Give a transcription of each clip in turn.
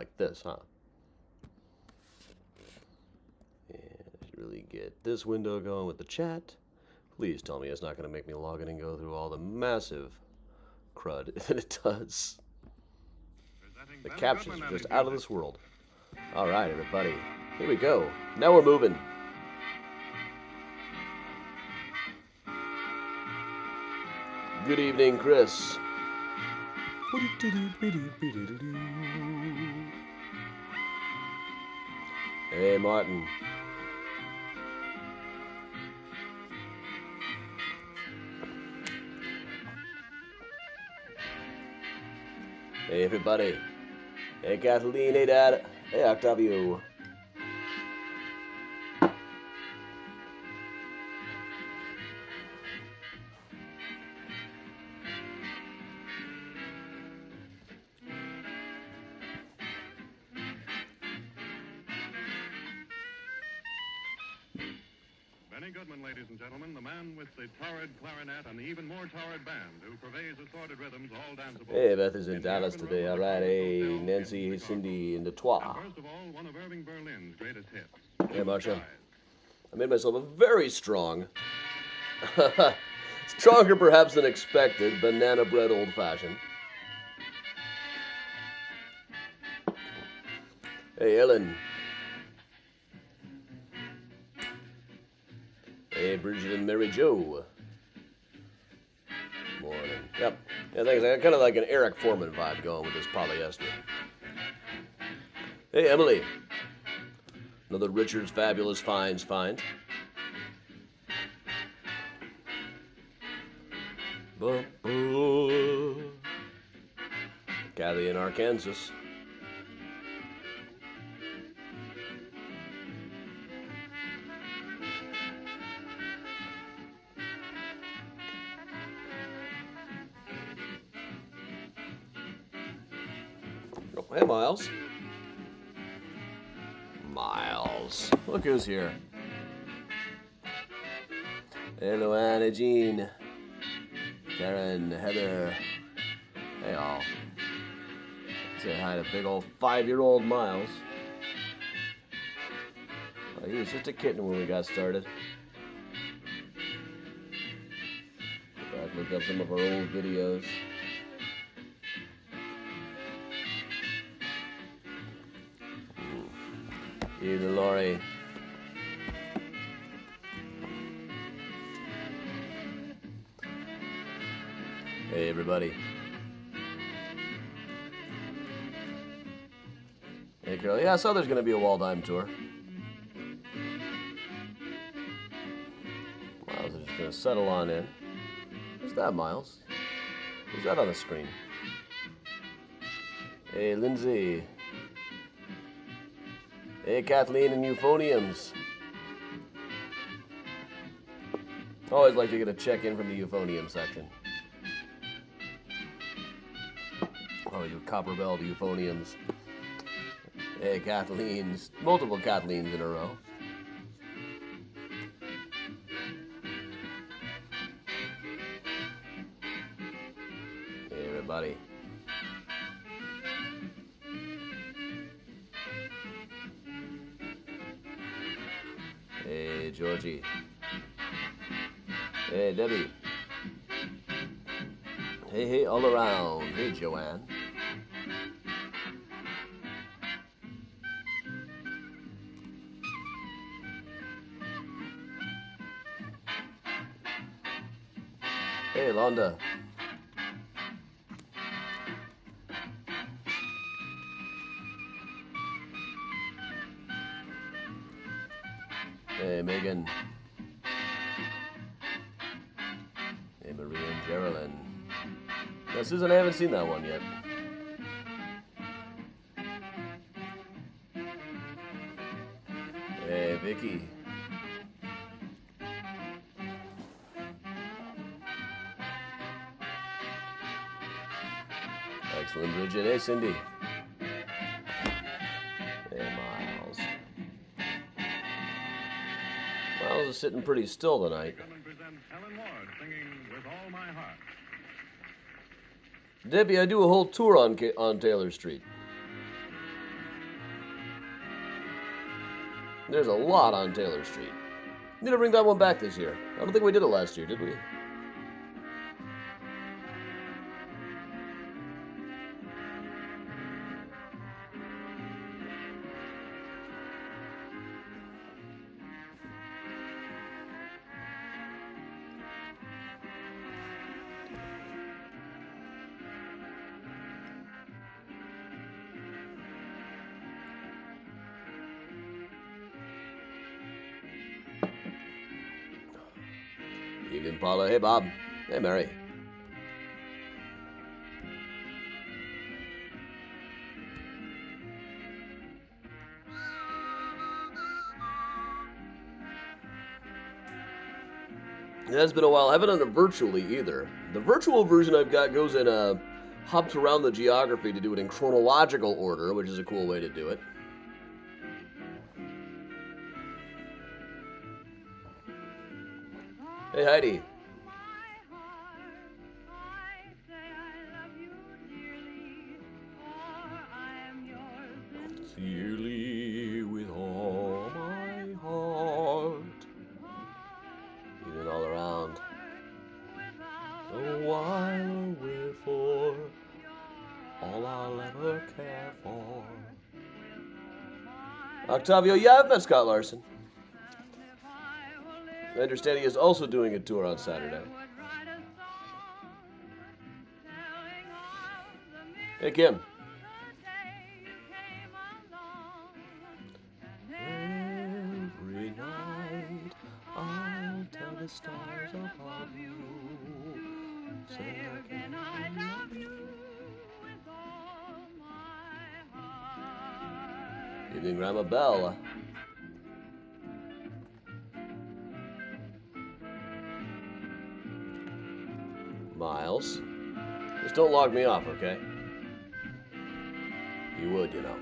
like this, huh? And really get this window going with the chat. Please tell me it's not going to make me log in and go through all the massive crud that it does. The captions are just out of this world. All right, everybody. Here we go. Now we're moving. Good evening, Chris. Hey, Martin. Hey, everybody. Hey, Kathleen. Hey, Dad. Hey, Octavio. Benny Goodman, ladies and gentlemen, the man with the torrid clarinet and the even more torrid band who purveys assorted rhythms, all danceable. Hey, Beth is in Dallas today. All right. Hey, Nancy, hey, Cindy in Detroit. And first of all, one of Irving Berlin's greatest hits. Hey, Marsha. I made myself a very strong, stronger perhaps than expected, banana bread old-fashioned. Hey, Ellen. Hey, Bridget and Mary Jo. Morning. Yep. Yeah, thanks. I got kind of like an Eric Foreman vibe going with this polyester. Hey, Emily. Another Richard's Fabulous Finds find. Kathy in Arkansas. Oh, hey, Miles. Miles. Look who's here. Hello, Anna Jean. Karen, Heather. Hey, all. Say hi to big old 5-year-old Miles. Oh, he was just a kitten when we got started. Go back, look up some of our old videos. Either Lori. Hey, everybody. Hey, Carol. Yeah, I saw there's going to be a Waldheim tour. Miles is just going to settle on in. Who's that, Miles? Who's that on the screen? Hey, Lindsay. Hey, Kathleen and Euphoniums. Always like to get a check-in from the Euphonium section. Oh, you copper-belled Euphoniums. Hey, Kathleen's. Multiple Kathleens in a row. Hey, everybody. Hey, Georgie. Hey, Debbie. Hey, all around. Hey, Joanne. Hey, Londa. Hey, Megan. Hey, Maria and Geraldine. Now, Susan, I haven't seen that one yet. Hey, Vicky. Excellent, Bridget. Hey, Cindy. Hey, Miles. Miles is sitting pretty still tonight. Debbie, I do a whole tour on Taylor Street. There's a lot on Taylor Street. Need to bring that one back this year. I don't think we did it last year, did we? Evening, Paula. Hey, Bob. Hey, Mary. It has been a while. I haven't done it virtually either. The virtual version I've got goes in hops around the geography to do it in chronological order, which is a cool way to do it. Hey, Heidi. Dearly with all my heart. Even all around. A while away for all I'll ever care for. Octavio, yeah, I've met Scott Larson. I understand he is also doing a tour on Saturday. Hey, Kim. Every night I'll tell the stars above you. Say again I love you with all my heart. Evening, Grandma Bell. Miles. Just don't log me off, okay? You would, you know.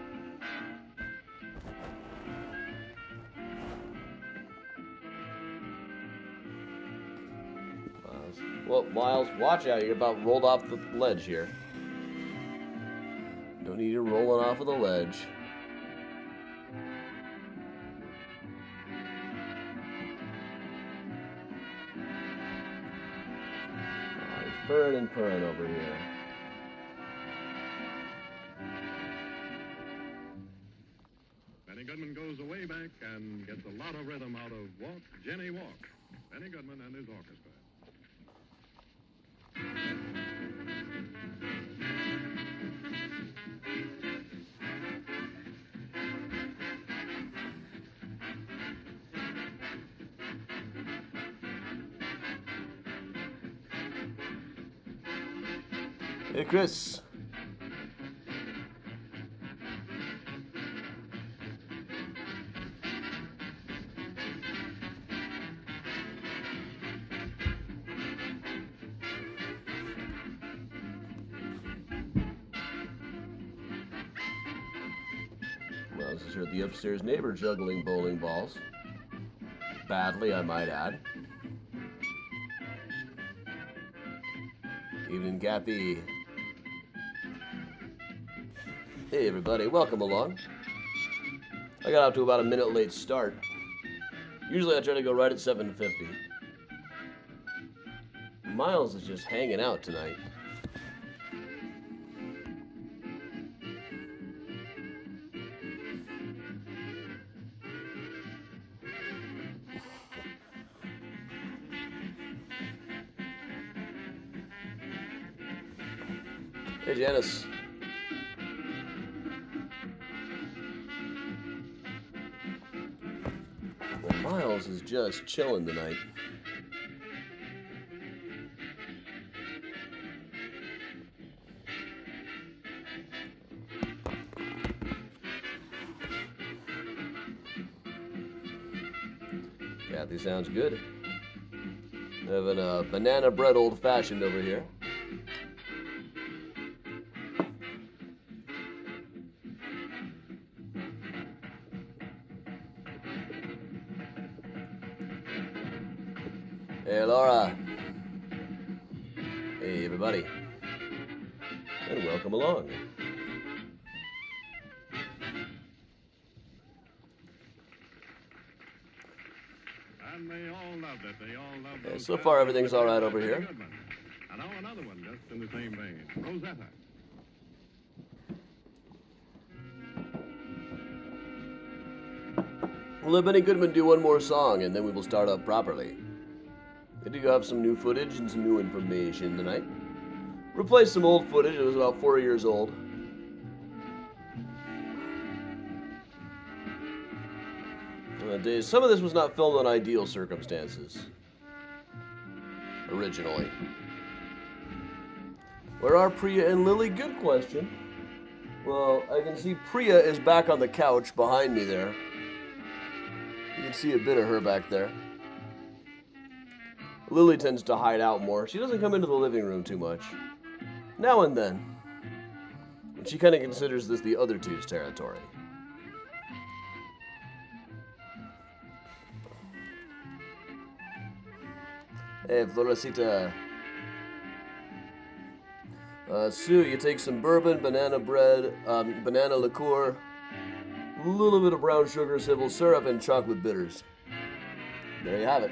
Miles. Well, Miles, watch out. You're about rolled off the ledge here. Don't need you rolling off of the ledge. Purring and purring over here. Benny Goodman goes way back and gets a lot of rhythm out of Walk, Jenny, Walk. Benny Goodman and his orchestra. Hey, Chris. Well, this is here at the upstairs neighbor juggling bowling balls. Badly, I might add. Evening, Kathy. Hey everybody, welcome along. I got off to about a minute late start. Usually I try to go right at 7:50. Miles is just hanging out tonight. Hey Janice. Well, Miles is just chilling tonight. Kathy sounds good. Having a banana bread old fashioned over here. Hey, Laura. Hey, everybody. And welcome along. And they all loved it. They all loved Yeah, those so far, everything's all all right over here. And now another one just in the same vein. Rosetta. We'll let Benny Goodman do one more song, and then we will start up properly. I do have some new footage and some new information tonight. Replaced some old footage. It was about 4 years old. Some of this was not filmed on ideal circumstances. Originally. Where are Priya and Lily? Good question. Well, I can see Priya is back on the couch behind me there. You can see a bit of her back there. Lily tends to hide out more. She doesn't come into the living room too much. Now and then. But she kind of considers this the other two's territory. Hey, Florecita. Sue, you take some bourbon, banana bread, banana liqueur, a little bit of brown sugar, simple syrup, and chocolate bitters. There you have it.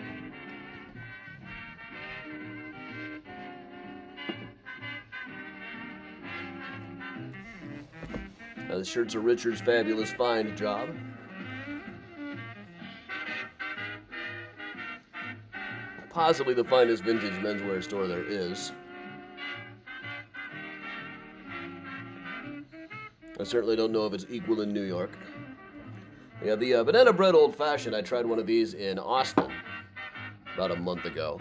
The shirts are Richard's Fabulous Find job. Possibly the finest vintage menswear store there is. I certainly don't know if it's equal in New York. Yeah, the banana bread old fashioned, I tried one of these in Austin about a month ago.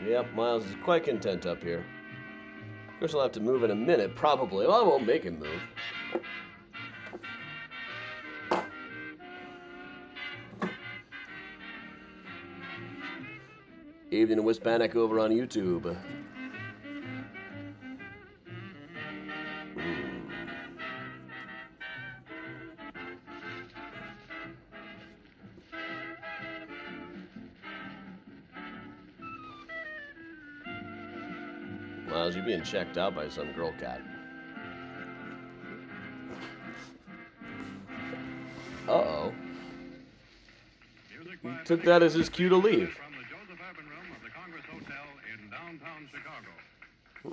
Yep, Miles is quite content up here. Of course, I'll have to move in a minute, probably. Well, I won't make him move. Evening with Hispanic over on YouTube. Miles, you're being checked out by some girl cat. Uh-oh. He took that as his cue to leave.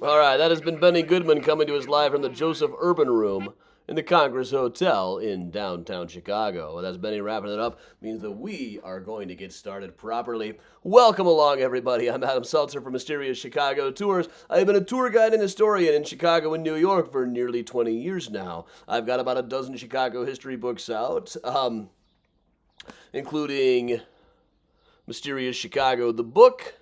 All right, that has been Benny Goodman coming to us live from the Joseph Urban Room in the Congress Hotel in downtown Chicago. Well, that's Benny wrapping it up. Means that we are going to get started properly. Welcome along, everybody. I'm Adam Seltzer from Mysterious Chicago Tours. I've been a tour guide and historian in Chicago and New York for nearly 20 years now. I've got about a dozen Chicago history books out, including Mysterious Chicago, the book,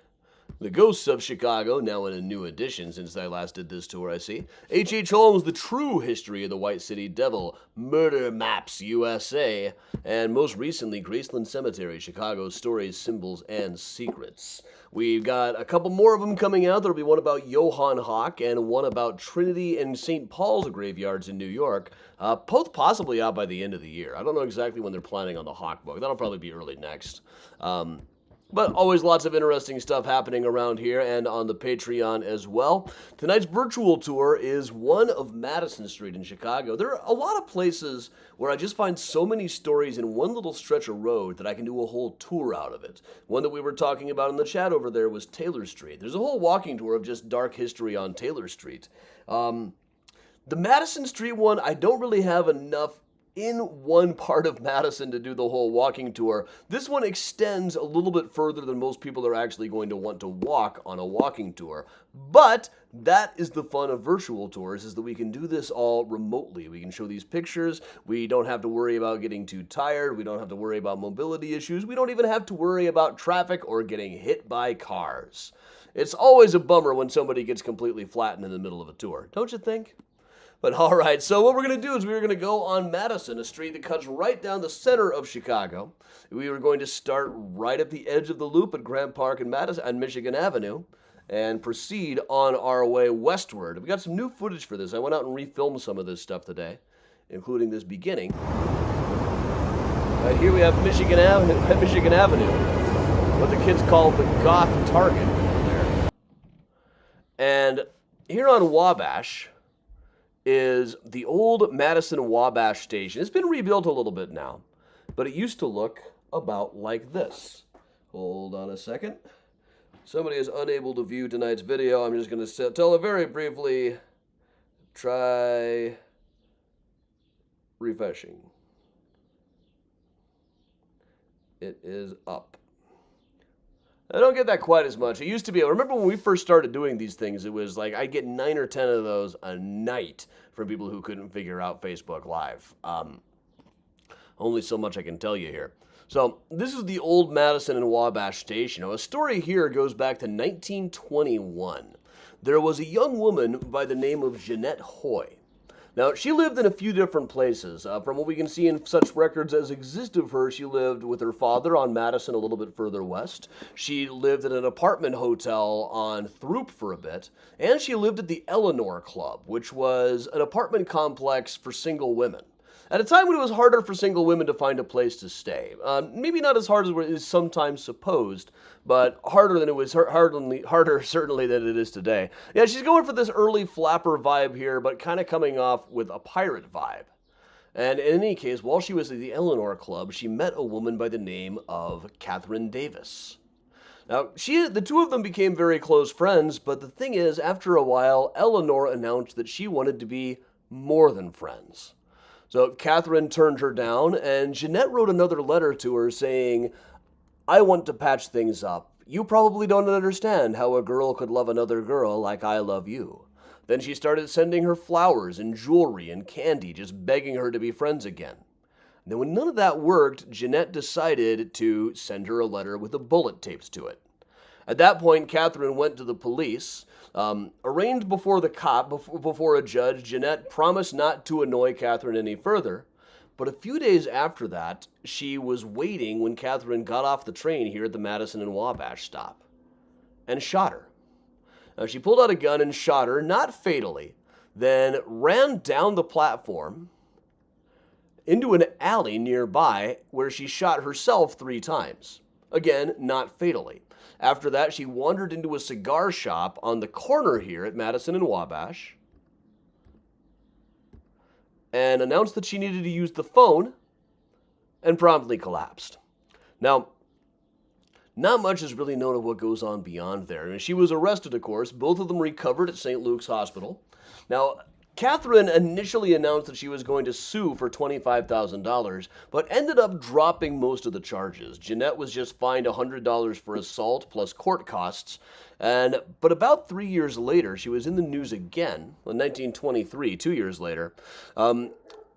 The Ghosts of Chicago, now in a new edition since I last did this tour, I see. H.H. Holmes, The True History of the White City Devil, Murder Maps USA, and most recently, Graceland Cemetery, Chicago's Stories, Symbols, and Secrets. We've got a couple more of them coming out. There'll be one about Johann Hawk and one about Trinity and St. Paul's graveyards in New York, both possibly out by the end of the year. I don't know exactly when they're planning on the Hawk book. That'll probably be early next. But always lots of interesting stuff happening around here and on the Patreon as well. Tonight's virtual tour is one of Madison Street in Chicago. There are a lot of places where I just find so many stories in one little stretch of road that I can do a whole tour out of it. One that we were talking about in the chat over there was Taylor Street. There's a whole walking tour of just dark history on Taylor Street. The Madison Street one, I don't really have enough in one part of Madison to do the whole walking tour. This one extends a little bit further than most people are actually going to want to walk on a walking tour. But that is the fun of virtual tours, is that we can do this all remotely. We can show these pictures. We don't have to worry about getting too tired. We don't have to worry about mobility issues. We don't even have to worry about traffic or getting hit by cars. It's always a bummer when somebody gets completely flattened in the middle of a tour, don't you think? But all right, so what we're going to do is we're going to go on Madison, a street that cuts right down the center of Chicago. We are going to start right at the edge of the loop at Grant Park and Madison and Michigan Avenue and proceed on our way westward. We got some new footage for this. I went out and refilmed some of this stuff today, including this beginning. Right here we have Michigan Avenue, what the kids call the goth Target there. And here on Wabash is the old Madison Wabash station. It's been rebuilt a little bit now, but it used to look about like this. Hold on a second. Somebody is unable to view tonight's video. I'm just going to tell it very briefly. Try refreshing. It is up. I don't get that quite as much. It used to be, I remember when we first started doing these things, it was like I'd get 9 or 10 of those a night from people who couldn't figure out Facebook Live. Only so much I can tell you here. So this is the old Madison and Wabash station. Now, a story here goes back to 1921. There was a young woman by the name of Jeanette Hoy. Now, she lived in a few different places. From what we can see in such records as exist of her, she lived with her father on Madison a little bit further west. She lived at an apartment hotel on Throop for a bit. And she lived at the Eleanor Club, which was an apartment complex for single women. At a time when it was harder for single women to find a place to stay. Maybe not as hard as it is sometimes supposed, but harder than it was, harder certainly than it is today. Yeah, she's going for this early flapper vibe here, but kind of coming off with a pirate vibe. And in any case, while she was at the Eleanor Club, she met a woman by the name of Catherine Davis. Now, the two of them became very close friends, but the thing is, after a while, Eleanor announced that she wanted to be more than friends. So Catherine turned her down, and Jeanette wrote another letter to her saying, "I want to patch things up. You probably don't understand how a girl could love another girl like I love you." Then she started sending her flowers and jewelry and candy, just begging her to be friends again. And then when none of that worked, Jeanette decided to send her a letter with a bullet taped to it. At that point, Catherine went to the police. Arraigned before before a judge, Jeanette promised not to annoy Catherine any further. But a few days after that, she was waiting when Catherine got off the train here at the Madison and Wabash stop and shot her. Now, she pulled out a gun and shot her, not fatally, then ran down the platform into an alley nearby where she shot herself 3 times. Again, not fatally. After that, she wandered into a cigar shop on the corner here at Madison and Wabash and announced that she needed to use the phone and promptly collapsed. Now, not much is really known of what goes on beyond there. And she was arrested, of course. Both of them recovered at St. Luke's Hospital. Now, Catherine initially announced that she was going to sue for $25,000, but ended up dropping most of the charges. Jeanette was just fined $100 for assault plus court costs. But about 3 years later, she was in the news again, in 1923, 2 years later.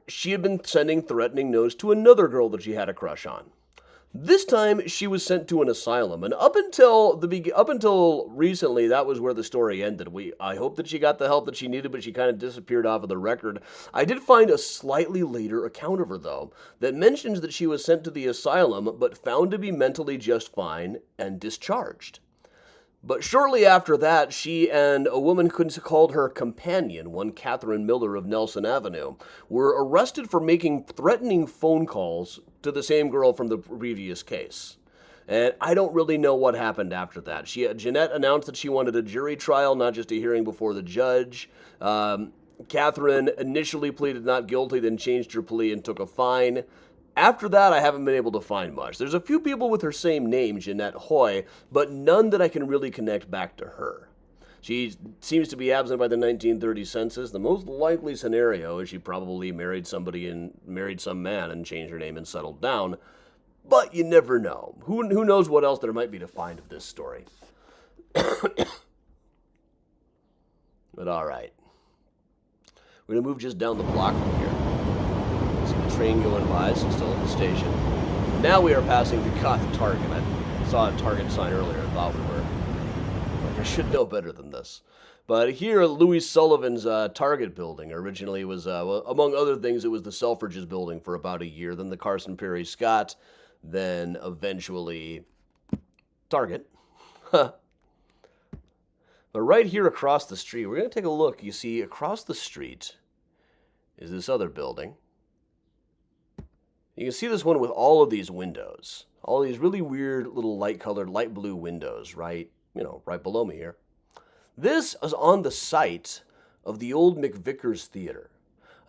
She had been sending threatening notes to another girl that she had a crush on. This time, she was sent to an asylum, and up until recently, that was where the story ended. I hope that she got the help that she needed, but she kind of disappeared off of the record. I did find a slightly later account of her, though, that mentions that she was sent to the asylum, but found to be mentally just fine and discharged. But shortly after that, she and a woman called her companion, one Catherine Miller of Nelson Avenue, were arrested for making threatening phone calls to the same girl from the previous case. And I don't really know what happened after that. Jeanette announced that she wanted a jury trial, not just a hearing before the judge. Catherine initially pleaded not guilty, then changed her plea and took a fine. After that, I haven't been able to find much. There's a few people with her same name, Jeanette Hoy, but none that I can really connect back to her. She seems to be absent by the 1930 census. The most likely scenario is she probably married some man and changed her name and settled down. But you never know. Who knows what else there might be to find of this story. But all right. We're going to move just down the block from here. See the train going by, so still at the station. Now we are passing the Goth Target. I saw a Target sign earlier and thought we were. I should know better than this. But here, Louis Sullivan's Target building originally was, among other things, it was the Selfridges building for about a year, then the Carson Perry Scott, then eventually Target. But right here across the street, we're going to take a look. You see, across the street is this other building. You can see this one with all of these windows. All these really weird little light-colored, light blue windows right below me here. This is on the site of the old McVickers Theater.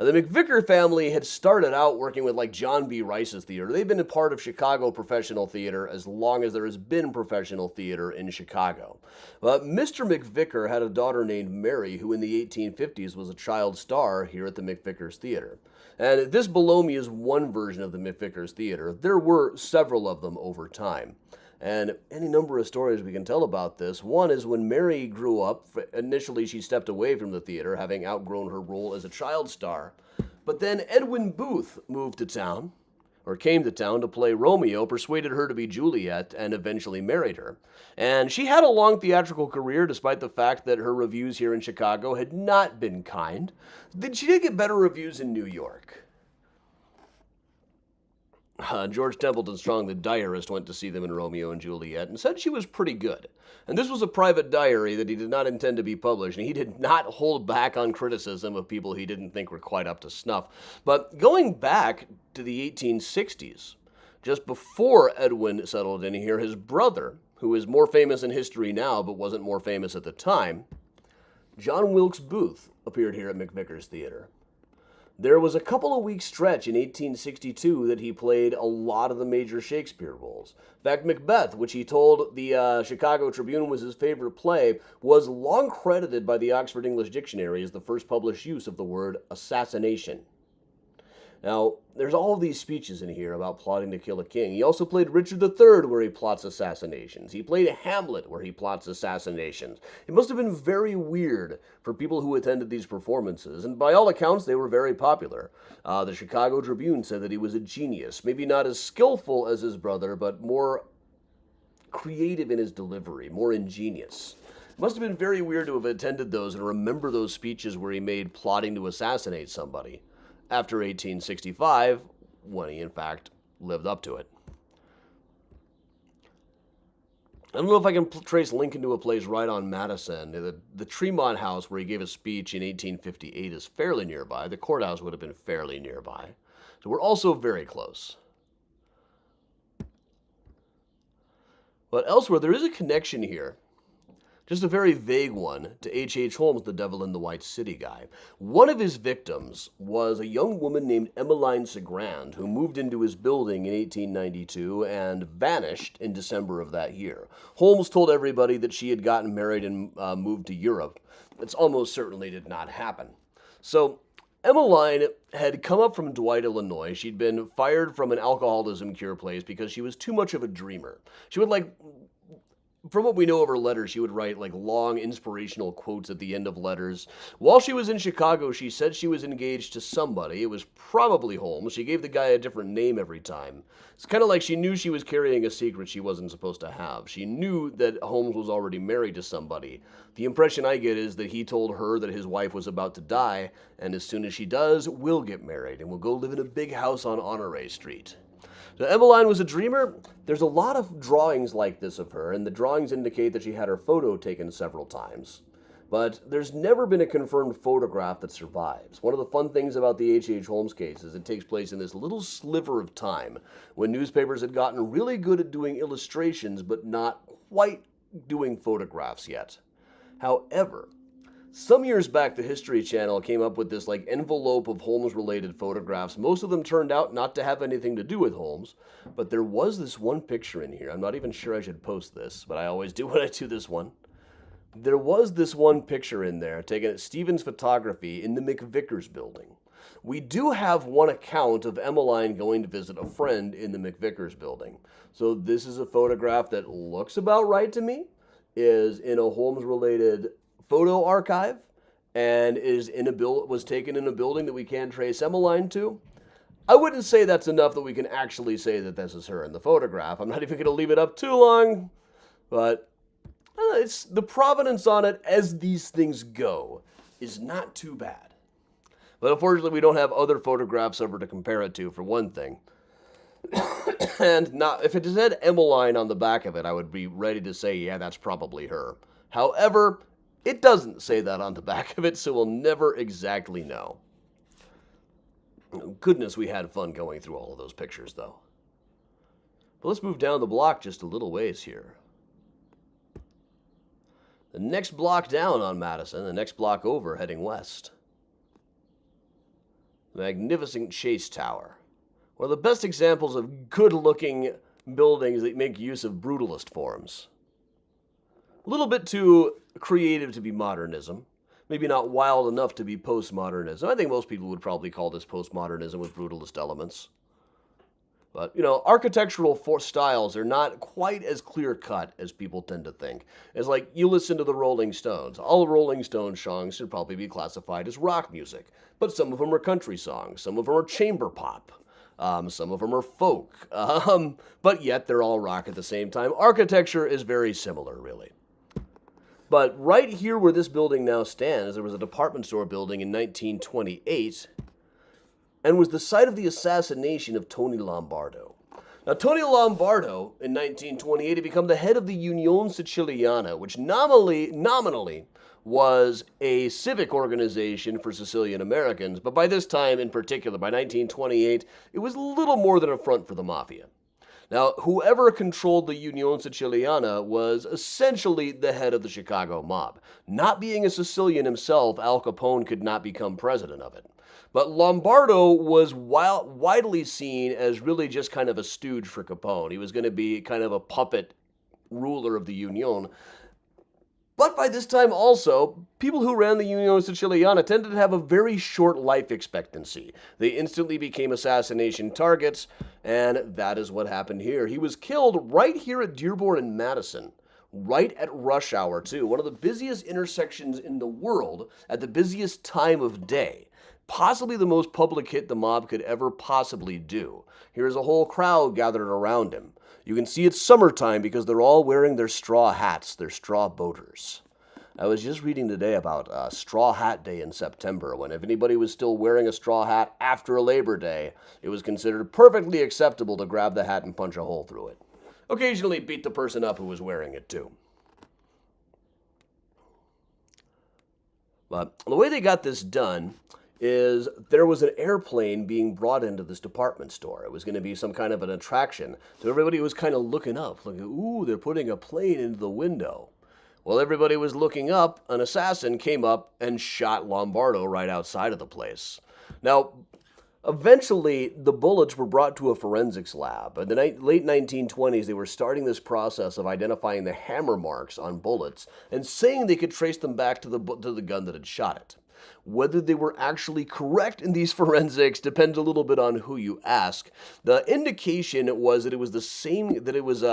The McVicker family had started out working with like John B. Rice's theater. They've been a part of Chicago professional theater as long as there has been professional theater in Chicago. But Mr. McVicker had a daughter named Mary who in the 1850s was a child star here at the McVickers Theater. And this below me is one version of the McVickers Theater. There were several of them over time. And any number of stories we can tell about this. One is when Mary grew up, initially she stepped away from the theater, having outgrown her role as a child star. But then Edwin Booth moved to town, or came to town to play Romeo, persuaded her to be Juliet, and eventually married her. And she had a long theatrical career, despite the fact that her reviews here in Chicago had not been kind. She did get better reviews in New York. George Templeton Strong, the diarist, went to see them in Romeo and Juliet and said she was pretty good. And this was a private diary that he did not intend to be published, and he did not hold back on criticism of people he didn't think were quite up to snuff. But going back to the 1860s, just before Edwin settled in here, his brother, who is more famous in history now but wasn't more famous at the time, John Wilkes Booth, appeared here at McVickers Theater. There was a couple of weeks stretch in 1862 that he played a lot of the major Shakespeare roles. In fact, Macbeth, which he told the Chicago Tribune was his favorite play, was long credited by the Oxford English Dictionary as the first published use of the word assassination. Now, there's all of these speeches in here about plotting to kill a king. He also played Richard III, where he plots assassinations. He played Hamlet, where he plots assassinations. It must have been very weird for people who attended these performances, and by all accounts, they were very popular. The Chicago Tribune said that he was a genius, maybe not as skillful as his brother, but more creative in his delivery, more ingenious. It must have been very weird to have attended those and remember those speeches where he made plotting to assassinate somebody after 1865, when he in fact lived up to it. I don't know if I can trace Lincoln to a place right on Madison. The Tremont House, where he gave a speech in 1858, is fairly nearby. The courthouse would have been fairly nearby. So we're also very close. But elsewhere, there is a connection here. Just a very vague one to H.H. Holmes, the Devil in the White City guy. One of his victims was a young woman named Emmeline Segrand, who moved into his building in 1892 and vanished in December of that year. Holmes told everybody that she had gotten married and moved to Europe. It almost certainly did not happen. So Emmeline had come up from Dwight, Illinois. She'd been fired from an alcoholism cure place because she was too much of a dreamer. She would from what we know of her letters, she would write long inspirational quotes at the end of letters. While she was in Chicago, she said she was engaged to somebody. It was probably Holmes. She gave the guy a different name every time. It's kind of like she knew she was carrying a secret she wasn't supposed to have. She knew that Holmes was already married to somebody. The impression I get is that he told her that his wife was about to die, and as soon as she does, we'll get married, and we'll go live in a big house on Honore Street. So Emmeline was a dreamer. There's a lot of drawings like this of her, and the drawings indicate that she had her photo taken several times. But there's never been a confirmed photograph that survives. One of the fun things about the H.H. Holmes case is it takes place in this little sliver of time when newspapers had gotten really good at doing illustrations, but not quite doing photographs yet. However, some years back, the History Channel came up with this envelope of Holmes-related photographs. Most of them turned out not to have anything to do with Holmes, but there was this one picture in here. I'm not even sure I should post this, but I always do when I do this one. There was this one picture in there taken at Stevens Photography in the McVickers building. We do have one account of Emmeline going to visit a friend in the McVickers building. So this is a photograph that looks about right to me, is in a Holmes-related photo archive, and was taken in a building that we can't trace Emmeline to. I wouldn't say that's enough that we can actually say that this is her in the photograph. I'm not even going to leave it up too long, but it's the provenance on it, as these things go, is not too bad. But unfortunately, we don't have other photographs of her to compare it to, for one thing. And if it said Emmeline on the back of it, I would be ready to say, yeah, that's probably her. However, it doesn't say that on the back of it, so we'll never exactly know. Goodness, we had fun going through all of those pictures, though. But let's move down the block just a little ways here. The next block down on Madison, the next block over heading west. The magnificent Chase Tower. One of the best examples of good-looking buildings that make use of brutalist forms. A little bit too creative to be modernism. Maybe not wild enough to be postmodernism. I think most people would probably call this postmodernism with brutalist elements. But, architectural styles are not quite as clear-cut as people tend to think. It's like you listen to the Rolling Stones. All Rolling Stones songs should probably be classified as rock music. But some of them are country songs. Some of them are chamber pop. Some of them are folk. But yet they're all rock at the same time. Architecture is very similar, really. But right here where this building now stands, there was a department store building in 1928 and was the site of the assassination of Tony Lombardo. Now, Tony Lombardo, in 1928, had become the head of the Unione Siciliana, which nominally was a civic organization for Sicilian Americans, but by this time in particular, by 1928, it was little more than a front for the mafia. Now, whoever controlled the Unione Siciliana was essentially the head of the Chicago mob. Not being a Sicilian himself, Al Capone could not become president of it. But Lombardo was widely seen as really just kind of a stooge for Capone. He was going to be kind of a puppet ruler of the Unione. But by this time also, people who ran the Unione Siciliana tended to have a very short life expectancy. They instantly became assassination targets, and that is what happened here. He was killed right here at Dearborn and Madison, right at rush hour too, one of the busiest intersections in the world at the busiest time of day. Possibly the most public hit the mob could ever possibly do. Here's a whole crowd gathered around him. You can see it's summertime because they're all wearing their straw hats, their straw boaters. I was just reading today about Straw Hat Day in September, when if anybody was still wearing a straw hat after a Labor Day, it was considered perfectly acceptable to grab the hat and punch a hole through it. Occasionally beat the person up who was wearing it too. But the way they got this done is there was an airplane being brought into this department store. It was going to be some kind of an attraction. So everybody was kind of looking up, looking, ooh, they're putting a plane into the window. While everybody was looking up, an assassin came up and shot Lombardo right outside of the place. Now, eventually, the bullets were brought to a forensics lab. In the late 1920s, they were starting this process of identifying the hammer marks on bullets and saying they could trace them back to the gun that had shot it. Whether they were actually correct in these forensics depends a little bit on who you ask. The indication was that it was the same, that it was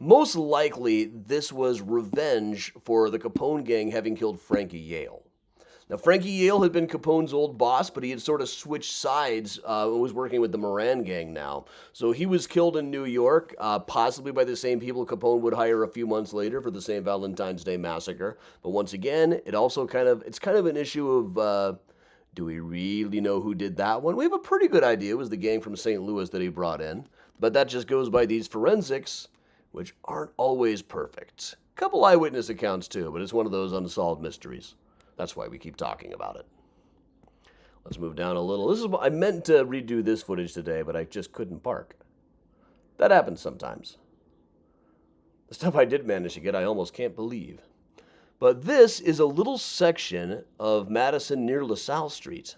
most likely this was revenge for the Capone gang having killed Frankie Yale. Now, Frankie Yale had been Capone's old boss, but he had sort of switched sides and was working with the Moran gang now. So he was killed in New York, possibly by the same people Capone would hire a few months later for the St. Valentine's Day massacre. But once again, it's kind of an issue of, do we really know who did that one? We have a pretty good idea. It was the gang from St. Louis that he brought in. But that just goes by these forensics, which aren't always perfect. A couple eyewitness accounts too, but it's one of those unsolved mysteries. That's why we keep talking about it. Let's move down a little. I meant to redo this footage today, but I just couldn't park. That happens sometimes. The stuff I did manage to get, I almost can't believe. But this is a little section of Madison near LaSalle Street.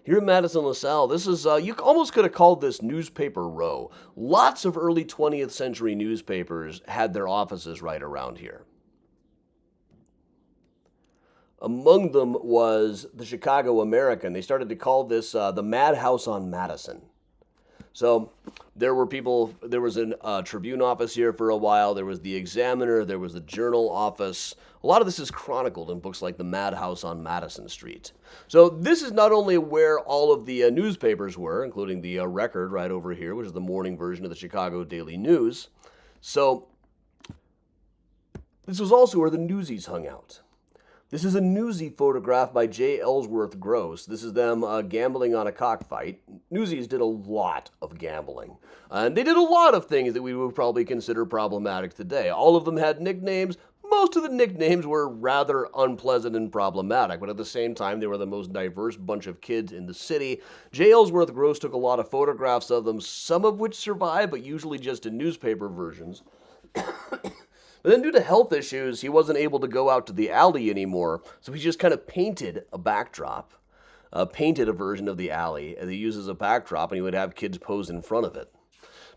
Here in Madison, LaSalle, this is, you almost could have called this newspaper row. Lots of early 20th century newspapers had their offices right around here. Among them was the Chicago American. They started to call this the Madhouse on Madison. So there was a Tribune office here for a while. There was the Examiner. There was the Journal office. A lot of this is chronicled in books like The Madhouse on Madison Street. So this is not only where all of the newspapers were, including the Record right over here, which is the morning version of the Chicago Daily News. So this was also where the Newsies hung out. This is a Newsie photograph by J. Ellsworth Gross. This is them gambling on a cockfight. Newsies did a lot of gambling. And they did a lot of things that we would probably consider problematic today. All of them had nicknames. Most of the nicknames were rather unpleasant and problematic, but at the same time, they were the most diverse bunch of kids in the city. J. Ellsworth Gross took a lot of photographs of them, some of which survive, but usually just in newspaper versions. But then due to health issues, he wasn't able to go out to the alley anymore, so he just kind of painted a backdrop, painted a version of the alley, and he uses a backdrop, and he would have kids pose in front of it.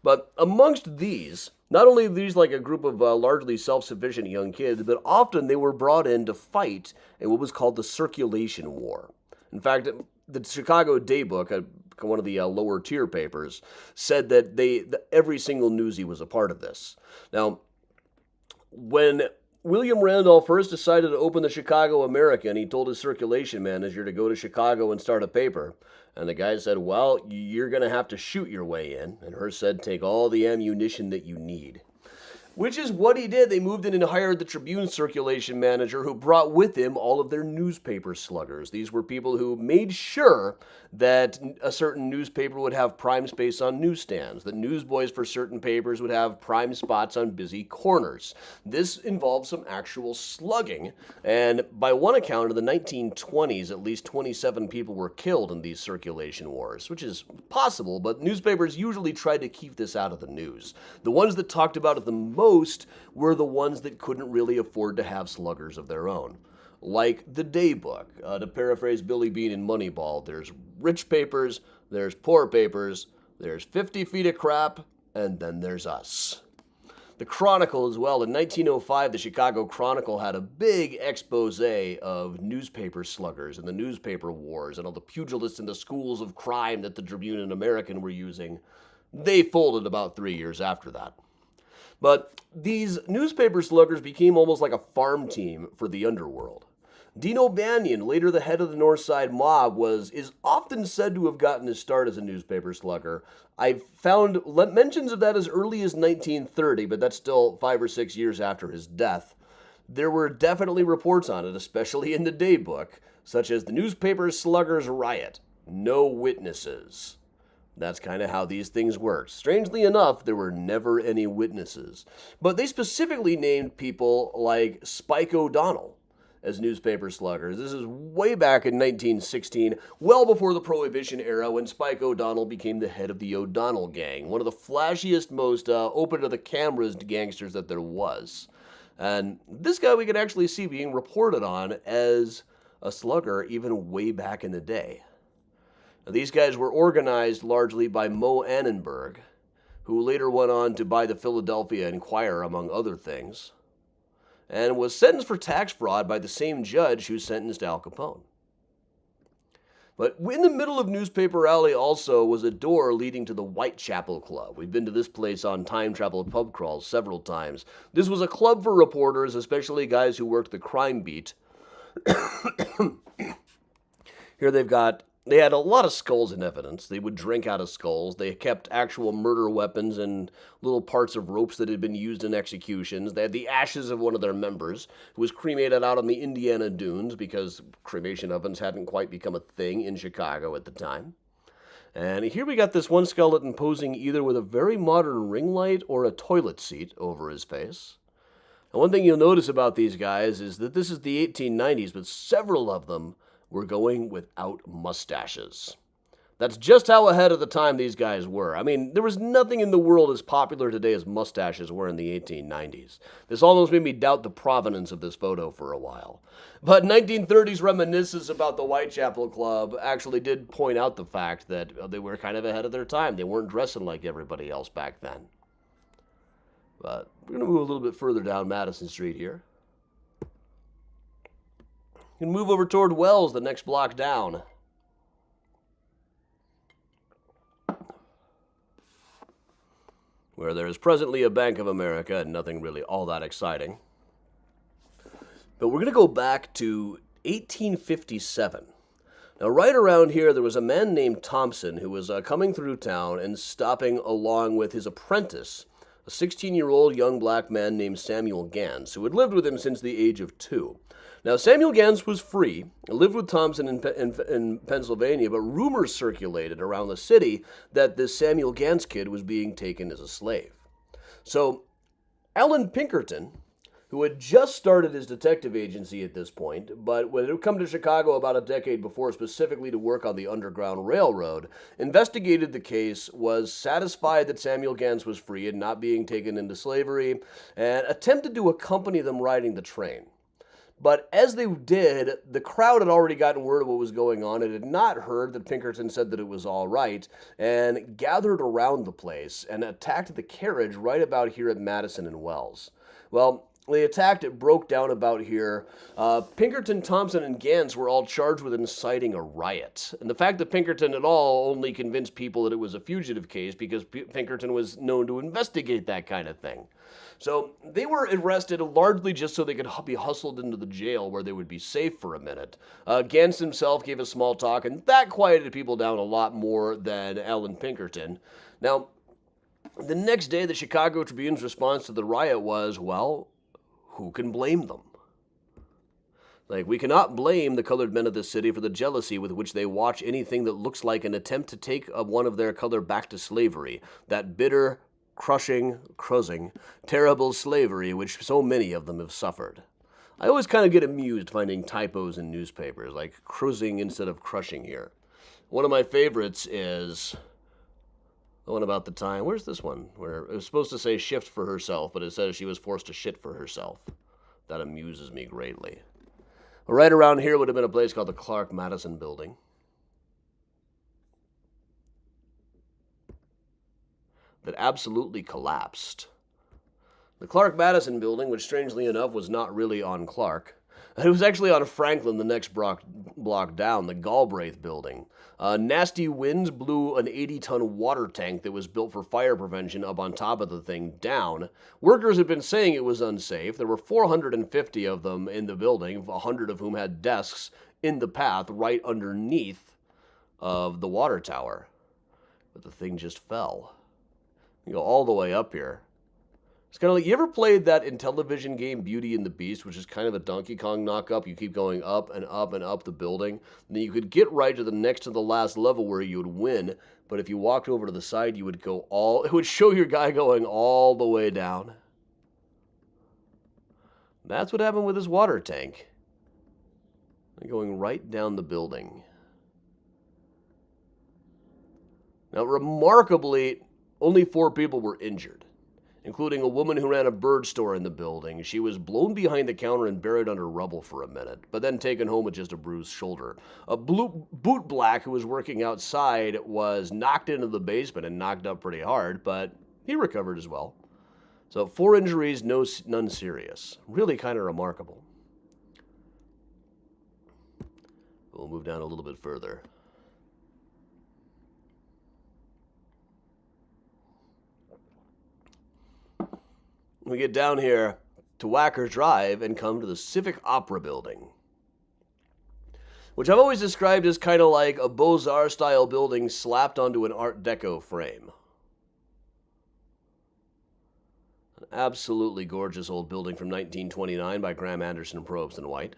But amongst these, not only are these like a group of largely self-sufficient young kids, but often they were brought in to fight in what was called the Circulation War. In fact, the Chicago Daybook, one of the lower tier papers, said that every single newsie was a part of this. Now, when William Randolph first decided to open the Chicago American, he told his circulation manager to go to Chicago and start a paper. And the guy said, well, you're going to have to shoot your way in. And Hearst said, take all the ammunition that you need. Which is what he did. They moved in and hired the Tribune circulation manager, who brought with him all of their newspaper sluggers. These were people who made sure that a certain newspaper would have prime space on newsstands, that newsboys for certain papers would have prime spots on busy corners. This involved some actual slugging, and by one account, in the 1920s, at least 27 people were killed in these circulation wars, which is possible, but newspapers usually tried to keep this out of the news. The ones that talked about it the most were the ones that couldn't really afford to have sluggers of their own. Like the Daybook. To paraphrase Billy Bean in Moneyball, there's rich papers, there's poor papers, there's 50 feet of crap, and then there's us. The Chronicle as well. In 1905, the Chicago Chronicle had a big expose of newspaper sluggers and the newspaper wars and all the pugilists and the schools of crime that the Tribune and American were using. They folded about 3 years after that. But these newspaper sluggers became almost like a farm team for the underworld. Dean O'Banion, later the head of the North Side Mob, is often said to have gotten his start as a newspaper slugger. I've found mentions of that as early as 1930, but that's still 5 or 6 years after his death. There were definitely reports on it, especially in the Daybook, such as the newspaper sluggers riot, no witnesses. That's kind of how these things worked. Strangely enough, there were never any witnesses. But they specifically named people like Spike O'Donnell as newspaper sluggers. This is way back in 1916, well before the Prohibition era, when Spike O'Donnell became the head of the O'Donnell Gang, one of the flashiest, most open to the cameras gangsters that there was. And this guy we could actually see being reported on as a slugger even way back in the day. These guys were organized largely by Mo Annenberg, who later went on to buy the Philadelphia Inquirer, among other things, and was sentenced for tax fraud by the same judge who sentenced Al Capone. But in the middle of Newspaper Alley also was a door leading to the Whitechapel Club. We've been to this place on Time Travel Pub Crawls several times. This was a club for reporters, especially guys who worked the crime beat. Here they had a lot of skulls in evidence. They would drink out of skulls. They kept actual murder weapons and little parts of ropes that had been used in executions. They had the ashes of one of their members who was cremated out on the Indiana dunes because cremation ovens hadn't quite become a thing in Chicago at the time. And here we got this one skeleton posing either with a very modern ring light or a toilet seat over his face. And one thing you'll notice about these guys is that this is the 1890s, but several of them were going without mustaches. That's just how ahead of the time these guys were. I mean, there was nothing in the world as popular today as mustaches were in the 1890s. This almost made me doubt the provenance of this photo for a while. But 1930s reminiscence about the Whitechapel Club actually did point out the fact that they were kind of ahead of their time. They weren't dressing like everybody else back then. But we're going to move a little bit further down Madison Street here. You can move over toward Wells, the next block down. Where there is presently a Bank of America and nothing really all that exciting. But we're going to go back to 1857. Now, right around here, there was a man named Thompson who was coming through town and stopping along with his apprentice, a 16-year-old young black man named Samuel Gans, who had lived with him since the age of 2. Now, Samuel Gans was free, lived with Thompson in Pennsylvania, but rumors circulated around the city that this Samuel Gans kid was being taken as a slave. So, Alan Pinkerton who had just started his detective agency at this point, but when it had come to Chicago about a decade before specifically to work on the Underground Railroad, investigated the case, was satisfied that Samuel Gans was free and not being taken into slavery, and attempted to accompany them riding the train. But as they did, the crowd had already gotten word of what was going on and had not heard that Pinkerton said that it was all right, and gathered around the place and attacked the carriage right about here at Madison and Wells. Well, they attacked, it broke down about here. Pinkerton, Thompson, and Gans were all charged with inciting a riot. And the fact that Pinkerton at all only convinced people that it was a fugitive case because Pinkerton was known to investigate that kind of thing. So they were arrested largely just so they could be hustled into the jail where they would be safe for a minute. Gans himself gave a small talk, and that quieted people down a lot more than Alan Pinkerton. Now, the next day, the Chicago Tribune's response to the riot was, well, who can blame them? Like, we cannot blame the colored men of this city for the jealousy with which they watch anything that looks like an attempt to take one of their color back to slavery, that bitter, crushing, terrible slavery which so many of them have suffered. I always kind of get amused finding typos in newspapers, like cruising instead of crushing here. One of my favorites is the one about the time, where's this one? Where it was supposed to say shift for herself, but it says she was forced to shit for herself. That amuses me greatly. Right around here would have been a place called the Clark Madison Building. That absolutely collapsed. The Clark Madison Building, which strangely enough was not really on Clark, it was actually on Franklin, the next block down, the Galbraith Building. Nasty winds blew an 80-ton water tank that was built for fire prevention up on top of the thing down. Workers had been saying it was unsafe. There were 450 of them in the building, 100 of whom had desks in the path right underneath of the water tower. But the thing just fell. You go all the way up here. It's kind of like, you ever played that Intellivision game Beauty and the Beast, which is kind of a Donkey Kong knock-up? You keep going up and up and up the building. And then you could get right to the next to the last level where you would win. But if you walked over to the side, you would go it would show your guy going all the way down. That's what happened with this water tank. Going right down the building. Now, remarkably, only 4 people were injured, including a woman who ran a bird store in the building. She was blown behind the counter and buried under rubble for a minute, but then taken home with just a bruised shoulder. A boot black who was working outside was knocked into the basement and knocked up pretty hard, but he recovered as well. So 4 injuries, none serious. Really kind of remarkable. We'll move down a little bit further. We get down here to Wacker Drive and come to the Civic Opera Building, which I've always described as kind of like a Beaux-Arts style building slapped onto an Art Deco frame. An absolutely gorgeous old building from 1929 by Graham Anderson, Probst and White.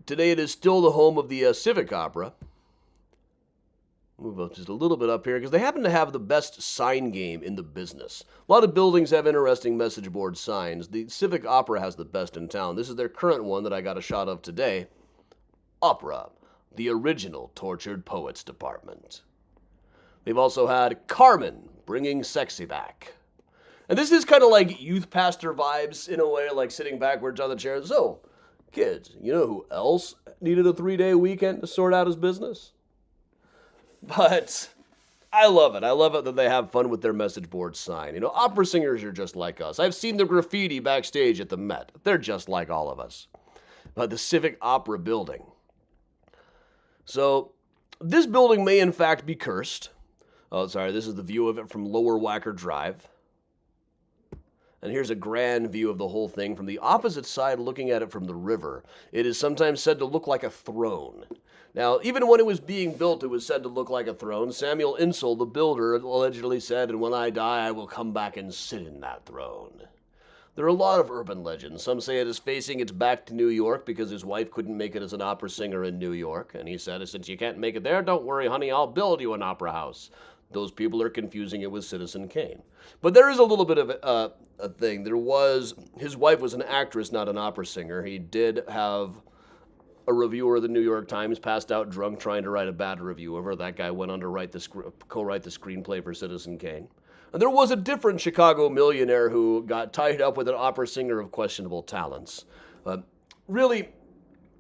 Today it is still the home of the Civic Opera. Move up just a little bit up here because they happen to have the best sign game in the business. A lot of buildings have interesting message board signs. The Civic Opera has the best in town. This is their current one that I got a shot of today. Opera, the original tortured poets department. They've also had Carmen, bringing sexy back. And this is kind of like youth pastor vibes in a way, like sitting backwards on the chair. So, kids, you know who else needed a 3-day weekend to sort out his business? But I love it. I love it that they have fun with their message board sign. You know, opera singers are just like us. I've seen the graffiti backstage at the Met. They're just like all of us. But the Civic Opera Building. So, this building may in fact be cursed. Oh, sorry, this is the view of it from Lower Wacker Drive. And here's a grand view of the whole thing from the opposite side looking at it from the river. It is sometimes said to look like a throne. Now, even when it was being built, it was said to look like a throne. Samuel Insull, the builder, allegedly said, "And when I die, I will come back and sit in that throne." There are a lot of urban legends. Some say it is facing its back to New York because his wife couldn't make it as an opera singer in New York. And he said, since you can't make it there, don't worry, honey, I'll build you an opera house. those people are confusing it with Citizen Kane. But there is a little bit of a thing. His wife was an actress, not an opera singer. He did have a reviewer of the New York Times passed out drunk trying to write a bad review of her. That guy went on to co-write the screenplay for Citizen Kane. And there was a different Chicago millionaire who got tied up with an opera singer of questionable talents. Really,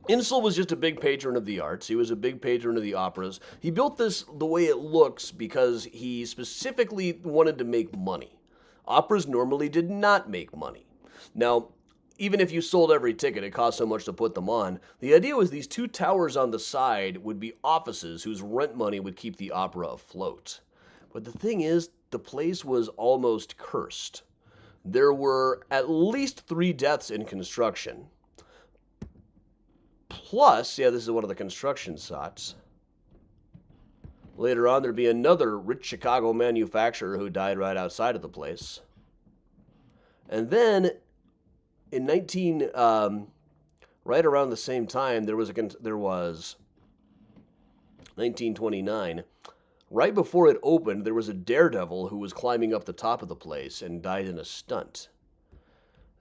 Insel was just a big patron of the arts. He was a big patron of the operas. He built this the way it looks because he specifically wanted to make money. Operas normally did not make money. Now, even if you sold every ticket, it cost so much to put them on. The idea was these two towers on the side would be offices whose rent money would keep the opera afloat. But the thing is, the place was almost cursed. There were at least 3 deaths in construction. Plus, this is one of the construction shots. Later on, there'd be another rich Chicago manufacturer who died right outside of the place. And then, in right around the same time, there was 1929. Right before it opened, there was a daredevil who was climbing up the top of the place and died in a stunt.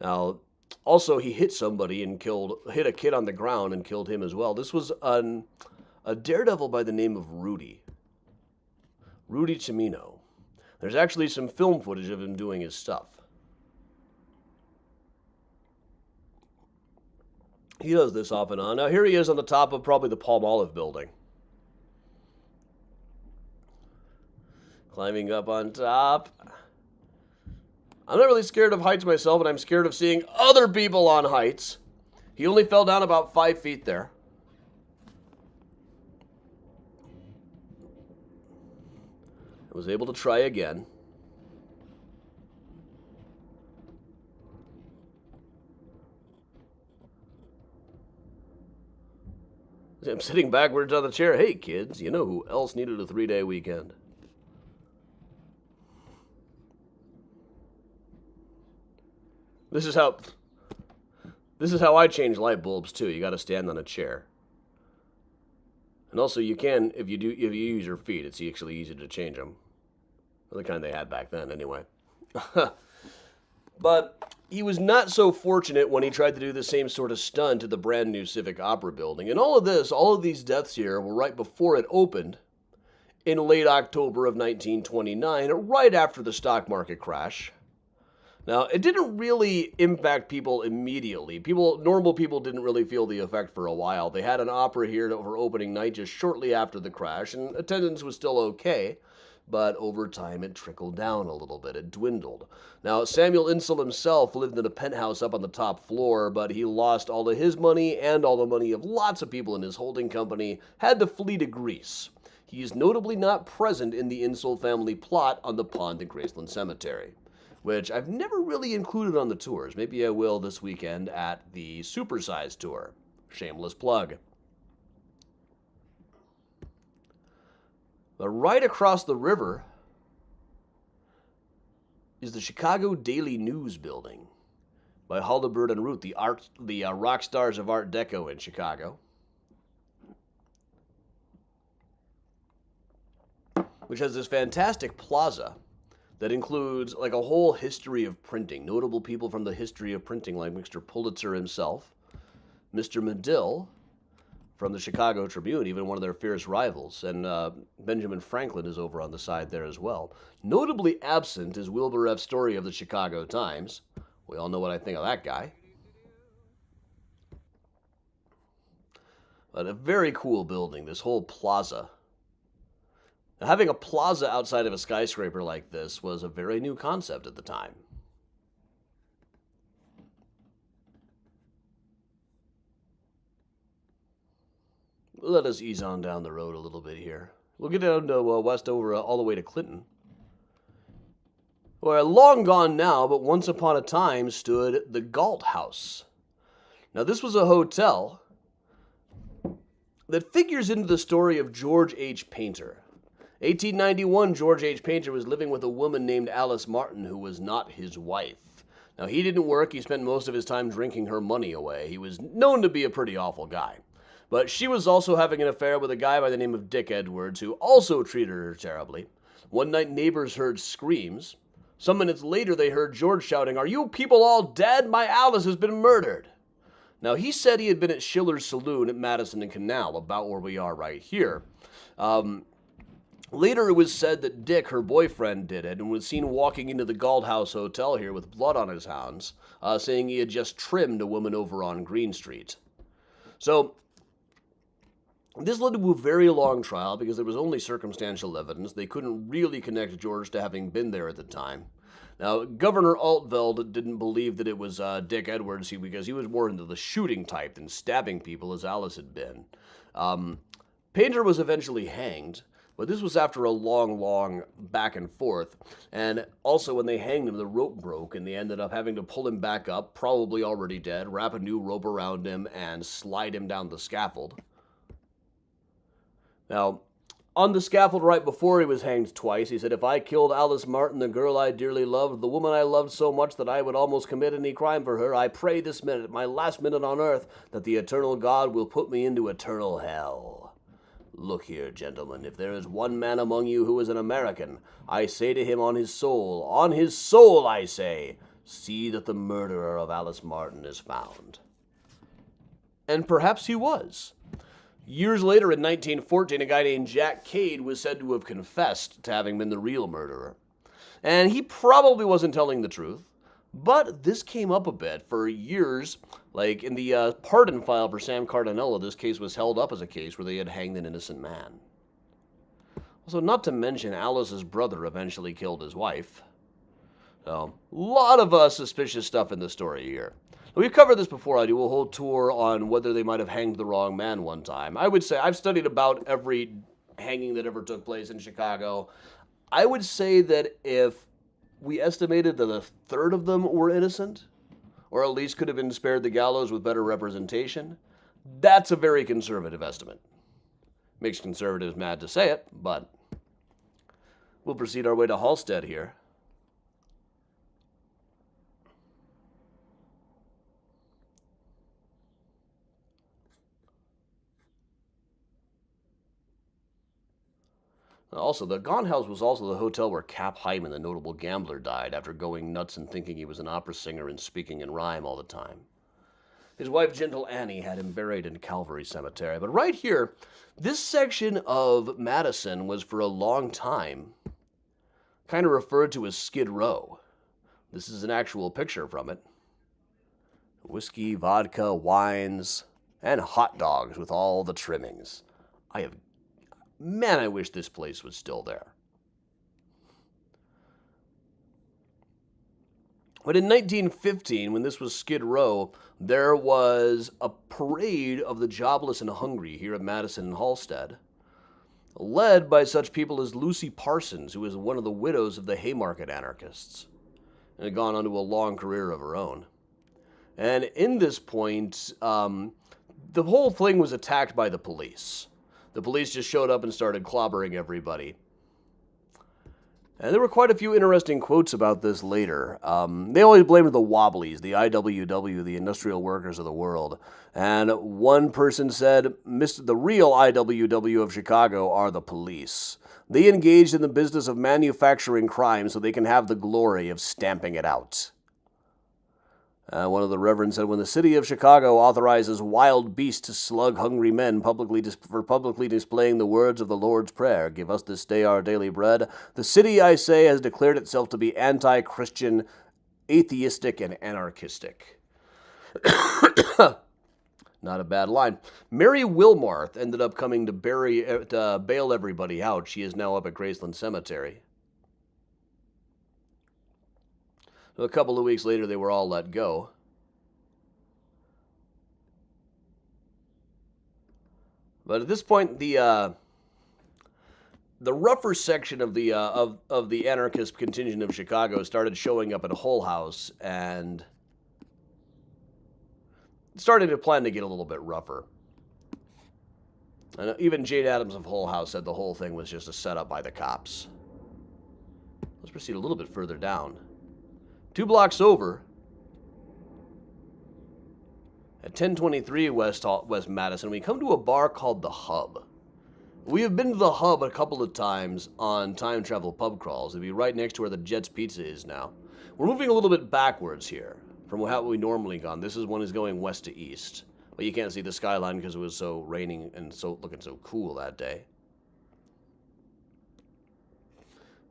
Now, also, he hit somebody and hit a kid on the ground and killed him as well. This was a daredevil by the name of Rudy Cimino. There's actually some film footage of him doing his stuff. He does this off and on. Now, here he is on the top of probably the Palmolive building. Climbing up on top. I'm not really scared of heights myself, but I'm scared of seeing other people on heights. He only fell down about 5 feet there. I was able to try again. I'm sitting backwards on the chair. Hey, kids, you know who else needed a 3-day weekend? This is how I change light bulbs too. You got to stand on a chair. And also you can, if you use your feet, it's actually easy to change them. The kind they had back then anyway. But he was not so fortunate when he tried to do the same sort of stunt at the brand new Civic Opera building. And all of these deaths here were right before it opened in late October of 1929, right after the stock market crash. Now, it didn't really impact people immediately. Normal people didn't really feel the effect for a while. They had an opera here for opening night just shortly after the crash, and attendance was still okay. But over time, it trickled down a little bit. It dwindled. Now, Samuel Insel himself lived in a penthouse up on the top floor, but he lost all of his money and all the money of lots of people in his holding company, had to flee to Greece. He is notably not present in the Insel family plot on the pond at Graceland Cemetery, which I've never really included on the tours. Maybe I will this weekend at the Supersize tour. Shameless plug. But right across the river is the Chicago Daily News building by Haldebert and Root, the rock stars of Art Deco in Chicago, which has this fantastic plaza that includes like a whole history of printing. Notable people from the history of printing, like Mr. Pulitzer himself, Mr. Medill from the Chicago Tribune, even one of their fierce rivals, and Benjamin Franklin is over on the side there as well. Notably absent is Wilbur F. Story of the Chicago Times. We all know what I think of that guy. But a very cool building, this whole plaza. Now, having a plaza outside of a skyscraper like this was a very new concept at the time. Let us ease on down the road a little bit here. We'll get down to west over all the way to Clinton, where long gone now, but once upon a time stood the Galt House. Now, this was a hotel that figures into the story of George H. Painter. 1891, George H. Painter was living with a woman named Alice Martin, who was not his wife. Now, he didn't work. He spent most of his time drinking her money away. He was known to be a pretty awful guy. But she was also having an affair with a guy by the name of Dick Edwards, who also treated her terribly. One night, neighbors heard screams. Some minutes later, they heard George shouting, "Are you people all dead? My Alice has been murdered." Now, he said he had been at Schiller's Saloon at Madison and Canal, about where we are right here. Later, it was said that Dick, her boyfriend, did it and was seen walking into the Galt House Hotel here with blood on his hands, saying he had just trimmed a woman over on Green Street. So, this led to a very long trial because there was only circumstantial evidence. They couldn't really connect George to having been there at the time. Now, Governor Altveld didn't believe that it was Dick Edwards because he was more into the shooting type than stabbing people as Alice had been. Painter was eventually hanged, but this was after a long back and forth. And also when they hanged him, the rope broke and they ended up having to pull him back up, probably already dead, wrap a new rope around him, and slide him down the scaffold. Now, on the scaffold right before he was hanged twice, he said, "If I killed Alice Martin, the girl I dearly loved, the woman I loved so much that I would almost commit any crime for her, I pray this minute, my last minute on earth, that the eternal God will put me into eternal hell. Look here, gentlemen, if there is one man among you who is an American, I say to him on his soul, I say, see that the murderer of Alice Martin is found." And perhaps he was. Years later, in 1914, a guy named Jack Cade was said to have confessed to having been the real murderer. And he probably wasn't telling the truth, but this came up a bit for years. Like in the pardon file for Sam Cardinella, this case was held up as a case where they had hanged an innocent man. Also, not to mention, Alice's brother eventually killed his wife. So, a lot of suspicious stuff in the story here. We've covered this before. I do a whole tour on whether they might have hanged the wrong man one time. I would say I've studied about every hanging that ever took place in Chicago. I would say that if we estimated that a third of them were innocent, or at least could have been spared the gallows with better representation, that's a very conservative estimate. Makes conservatives mad to say it, but we'll proceed our way to Halstead here. Also, the Gaunt House was also the hotel where Cap Hyman, the notable gambler, died after going nuts and thinking he was an opera singer and speaking in rhyme all the time. His wife, Gentle Annie, had him buried in Calvary Cemetery. But right here, this section of Madison was for a long time kind of referred to as Skid Row. This is an actual picture from it. Whiskey, vodka, wines, and hot dogs with all the trimmings. Man, I wish this place was still there. But in 1915, when this was Skid Row, there was a parade of the jobless and hungry here at Madison and Halstead, led by such people as Lucy Parsons, who was one of the widows of the Haymarket anarchists, and had gone on to a long career of her own. And in this point, the whole thing was attacked by the police. The police just showed up and started clobbering everybody. And there were quite a few interesting quotes about this later. They always blamed the Wobblies, the IWW, the industrial workers of the world. And one person said, "The real IWW of Chicago are the police. They engaged in the business of manufacturing crime so they can have the glory of stamping it out." One of the reverends said, "When the city of Chicago authorizes wild beasts to slug hungry men for publicly displaying the words of the Lord's Prayer, 'Give us this day our daily bread,' the city, I say, has declared itself to be anti-Christian, atheistic, and anarchistic." Not a bad line. Mary Wilmarth ended up coming to bail everybody out. She is now up at Graceland Cemetery. A couple of weeks later, they were all let go. But at this point, the rougher section of the anarchist contingent of Chicago started showing up at Hull House and started to plan to get a little bit rougher. And even Jane Addams of Hull House said the whole thing was just a setup by the cops. Let's proceed a little bit further down. 2 blocks over, at 1023 West Madison, we come to a bar called The Hub. We have been to the Hub a couple of times on time travel pub crawls. It'd be right next to where the Jets Pizza is now. We're moving a little bit backwards here from how we normally gone. This is one is going west to east. But you can't see the skyline because it was so raining and so looking so cool that day.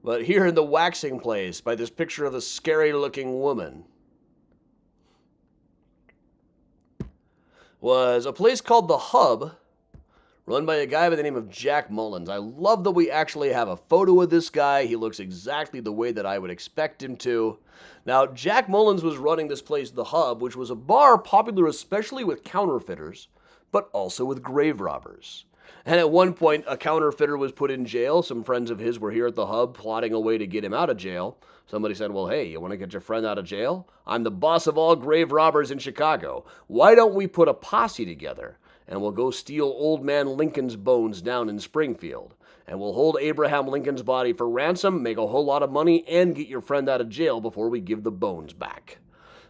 But here in the waxing place, by this picture of a scary-looking woman, was a place called the Hub, run by a guy by the name of Jack Mullins. I love that we actually have a photo of this guy. He looks exactly the way that I would expect him to. Now, Jack Mullins was running this place, the Hub, which was a bar popular especially with counterfeiters, but also with grave robbers. And at one point, a counterfeiter was put in jail. Some friends of his were here at the Hub plotting a way to get him out of jail. Somebody said, well, hey, you want to get your friend out of jail? I'm the boss of all grave robbers in Chicago. Why don't we put a posse together, and we'll go steal old man Lincoln's bones down in Springfield, and we'll hold Abraham Lincoln's body for ransom, make a whole lot of money, and get your friend out of jail before we give the bones back.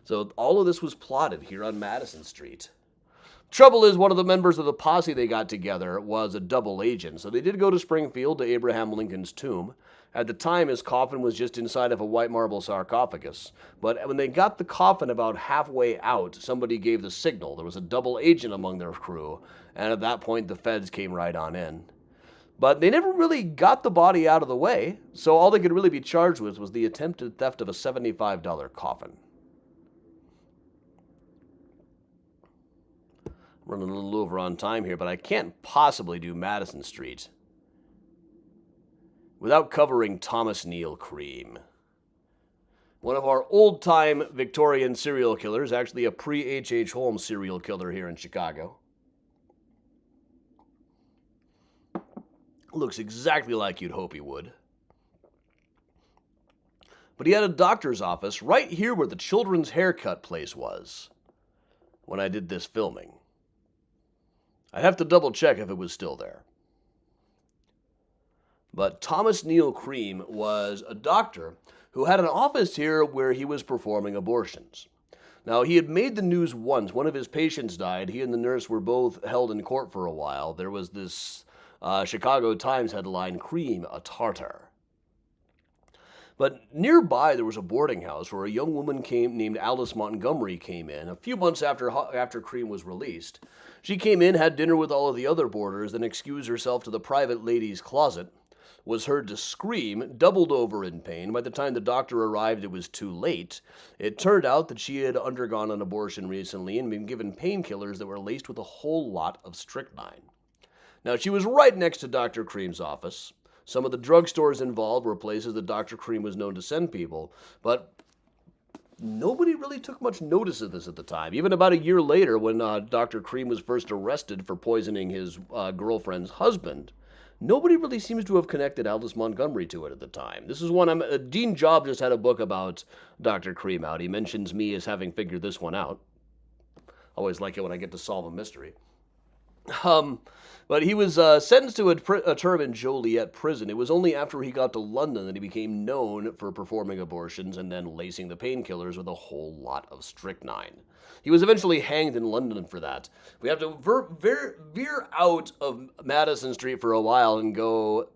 So all of this was plotted here on Madison Street. Trouble is, one of the members of the posse they got together was a double agent, so they did go to Springfield to Abraham Lincoln's tomb. At the time, his coffin was just inside of a white marble sarcophagus. But when they got the coffin about halfway out, somebody gave the signal. There was a double agent among their crew, and at that point, the feds came right on in. But they never really got the body out of the way, so all they could really be charged with was the attempted theft of a $75 coffin. Running a little over on time here, but I can't possibly do Madison Street without covering Thomas Neal Cream. One of our old-time Victorian serial killers, actually a pre-H.H. Holmes serial killer here in Chicago. Looks exactly like you'd hope he would. But he had a doctor's office right here where the children's haircut place was when I did this filming. I'd have to double check if it was still there. But Thomas Neal Cream was a doctor who had an office here where he was performing abortions. Now, he had made the news once. One of his patients died. He and the nurse were both held in court for a while. There was this Chicago Times headline, "Cream, a Tartar." But nearby, there was a boarding house where a young woman named Alice Montgomery came in a few months after Cream was released. She came in, had dinner with all of the other boarders, then excused herself to the private ladies' closet, was heard to scream, doubled over in pain. By the time the doctor arrived, it was too late. It turned out that she had undergone an abortion recently and been given painkillers that were laced with a whole lot of strychnine. Now, she was right next to Dr. Cream's office. Some of the drugstores involved were places that Dr. Cream was known to send people, but nobody really took much notice of this at the time. Even about a year later, when Dr. Cream was first arrested for poisoning his girlfriend's husband, nobody really seems to have connected Alice Montgomery to it at the time. This is one Dean Job just had a book about Dr. Cream out. He mentions me as having figured this one out. Always like it when I get to solve a mystery. But he was sentenced to a term in Joliet prison. It was only after he got to London that he became known for performing abortions and then lacing the painkillers with a whole lot of strychnine. He was eventually hanged in London for that. We have to veer out of Madison Street for a while and go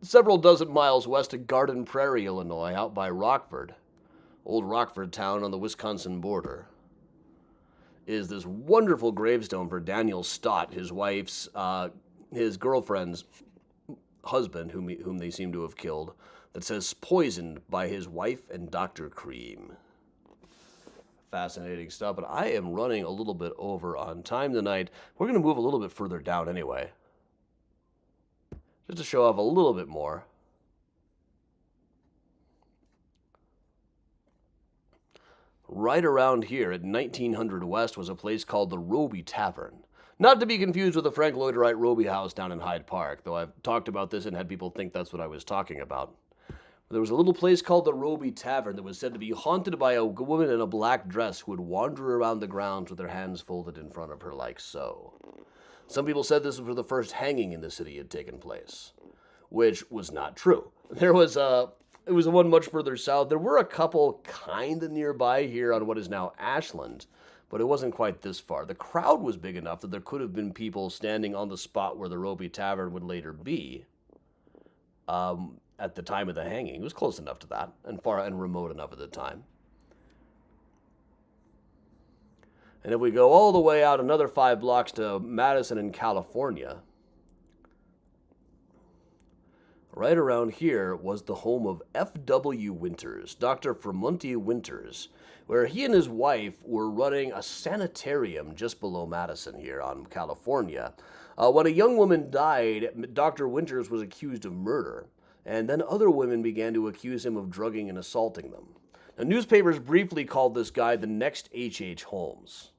several dozen miles west to Garden Prairie, Illinois, out by Rockford, old Rockford town on the Wisconsin border. Is this wonderful gravestone for Daniel Stott, his wife's, his girlfriend's husband, whom they seem to have killed, that says poisoned by his wife and Dr. Cream. Fascinating stuff, but I am running a little bit over on time tonight. We're going to move a little bit further down anyway, just to show off a little bit more. Right around here at 1900 West was a place called the Roby Tavern. Not to be confused with the Frank Lloyd Wright Roby House down in Hyde Park, though I've talked about this and had people think that's what I was talking about. There was a little place called the Roby Tavern that was said to be haunted by a woman in a black dress who would wander around the grounds with her hands folded in front of her like so. Some people said this was where the first hanging in the city had taken place, which was not true. There was It was the one much further south. There were a couple kind of nearby here on what is now Ashland, but it wasn't quite this far. The crowd was big enough that there could have been people standing on the spot where the Roby Tavern would later be at the time of the hanging. It was close enough to that and far and remote enough at the time. And if we go all the way out another 5 blocks to Madison in California, right around here was the home of F.W. Winters, Dr. Fermunti Winters, where he and his wife were running a sanitarium just below Madison here on California. When a young woman died, Dr. Winters was accused of murder, and then other women began to accuse him of drugging and assaulting them. Now, newspapers briefly called this guy the next H.H. Holmes.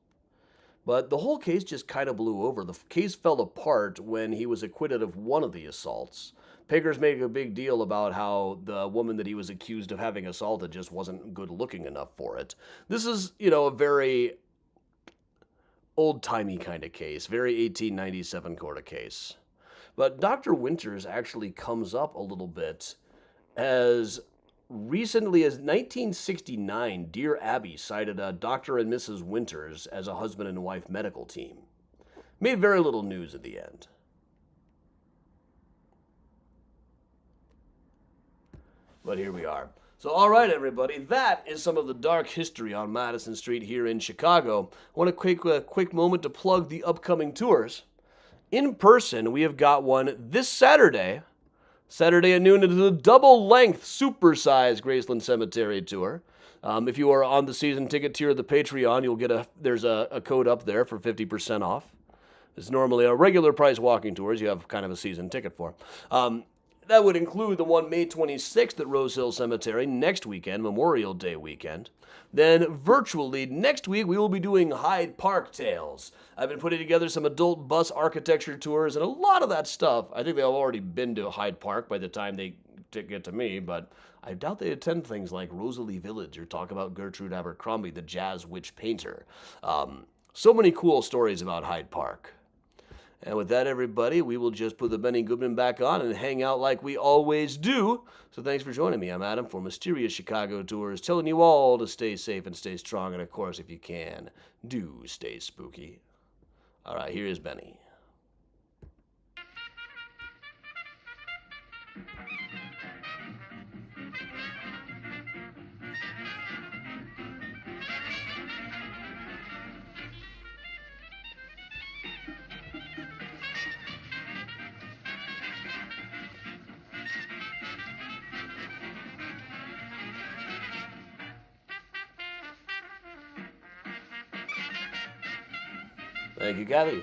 But the whole case just kind of blew over. The case fell apart when he was acquitted of one of the assaults. Papers made a big deal about how the woman that he was accused of having assaulted just wasn't good looking enough for it. This is, a very old-timey kind of case, very 1897 sort of case. But Dr. Winters actually comes up a little bit as recently as 1969, Dear Abby cited a Dr. and Mrs. Winters as a husband and wife medical team. Made very little news at the end. But here we are. So, all right, everybody, that is some of the dark history on Madison Street here in Chicago. I want to take a quick moment to plug the upcoming tours. In person, we have got one this Saturday at noon, into the double-length, super-sized Graceland Cemetery tour. If you are on the season ticket tier of the Patreon, you'll get there's a code up there for 50% off. It's normally a regular price walking tours. You have kind of a season ticket for. That would include the one May 26th at Rose Hill Cemetery next weekend, Memorial Day weekend. Then virtually next week, we will be doing Hyde Park Tales. I've been putting together some adult bus architecture tours, and a lot of that stuff, I think they've already been to Hyde Park by the time they get to me, but I doubt they attend things like Rosalie Village or talk about Gertrude Abercrombie, the jazz witch painter. So many cool stories about Hyde Park. And with that, everybody, we will just put the Benny Goodman back on and hang out like we always do. So thanks for joining me. I'm Adam for Mysterious Chicago Tours, telling you all to stay safe and stay strong. And, of course, if you can, do stay spooky. All right, here is Benny. Thank you, Kathy.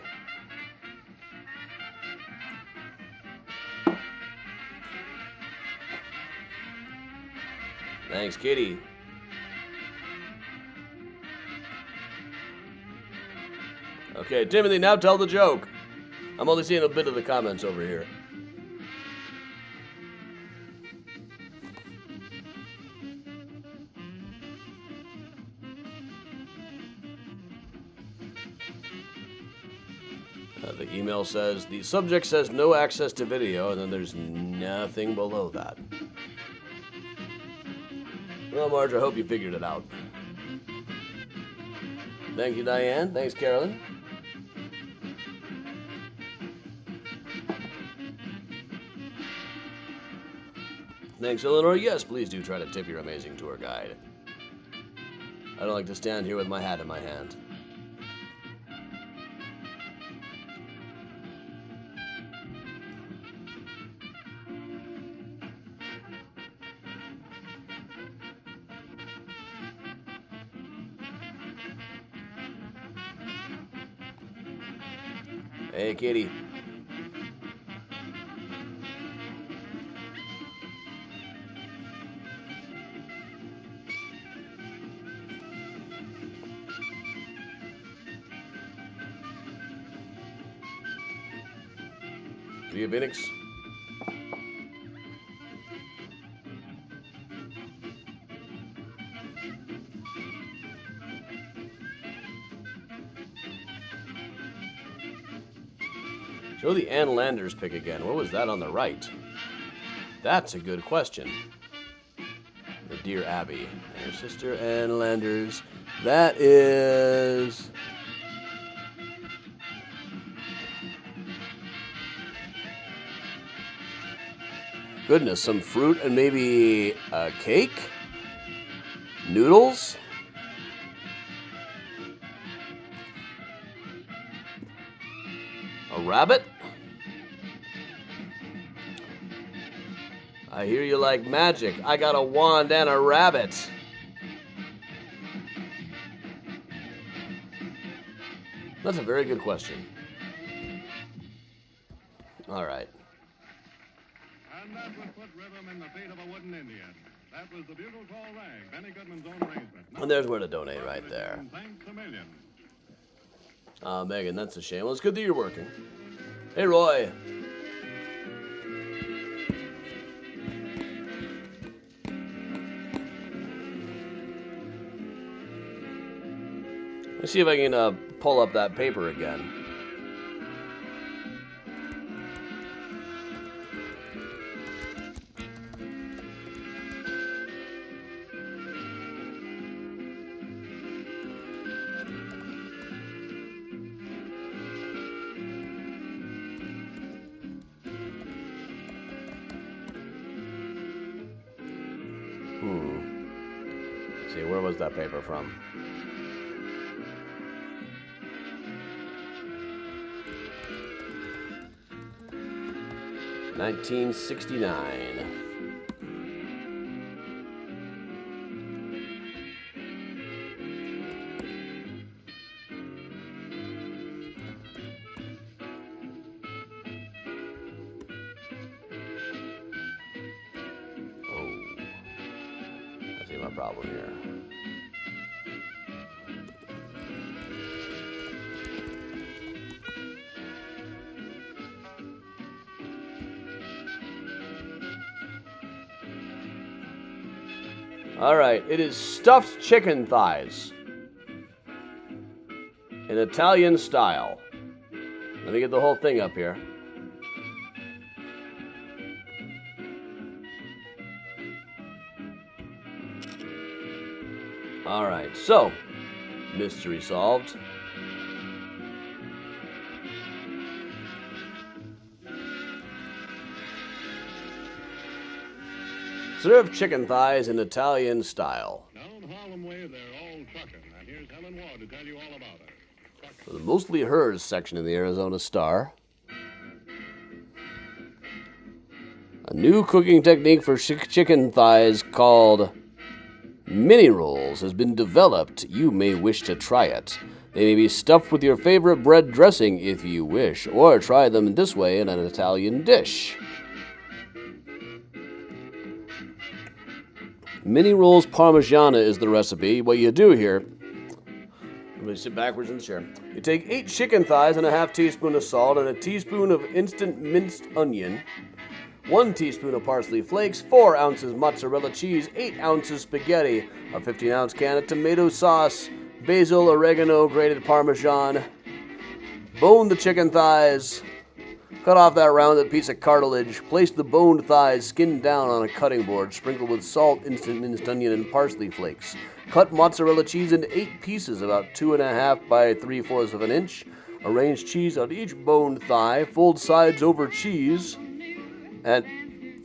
Thanks, Kitty. Okay, Timothy, now tell the joke. I'm only seeing a bit of the comments over here. The email says, the subject says no access to video, and then there's nothing below that. Well, Marge, I hope you figured it out. Thank you, Diane. Thanks, Carolyn. Thanks, Eleanor. Yes, please do try to tip your amazing tour guide. I don't like to stand here with my hat in my hand. Hey, Kitty. Via Phoenix. Show the Ann Landers pick again. What was that on the right? That's a good question. The Dear Abby and her sister Ann Landers. That is... Goodness, some fruit and maybe a cake? Noodles? A rabbit? I hear you like magic. I got a wand and a rabbit. That's a very good question. All right. And that would put rhythm in the feet of a wooden Indian. That was the bugle call rag, Benny Goodman's own arrangement. And there's where to donate right there. Thanks a million. Megan, that's a shame. Well, it's good that you're working. Hey, Roy. Let's see if I can pull up that paper again. Let's see, where was that paper from? $1969. My problem here. All right, it is stuffed chicken thighs in Italian style. Let me get the whole thing up here. All right, so, mystery solved. Serve chicken thighs in Italian style. Down Harlem Way, they're all trucking. And here's Helen Ward to tell you all about her. For the Mostly Hers section in the Arizona Star. A new cooking technique for chicken thighs called mini rolls has been developed. You may wish to try it. They may be stuffed with your favorite bread dressing if you wish, or try them this way in an Italian dish. Mini rolls parmigiana is the recipe. What you do here, let me sit backwards in the chair. You take 8 chicken thighs and a half teaspoon of salt and a teaspoon of instant minced onion, 1 teaspoon of parsley flakes, 4 ounces mozzarella cheese, 8 ounces spaghetti, a 15-ounce can of tomato sauce, basil, oregano, grated parmesan. Bone the chicken thighs. Cut off that rounded piece of cartilage. Place the boned thighs skinned down on a cutting board. Sprinkle with salt, instant minced onion, and parsley flakes. Cut mozzarella cheese into 8 pieces, about 2.5 by 3/4 of an inch. Arrange cheese on each boned thigh. Fold sides over cheese. And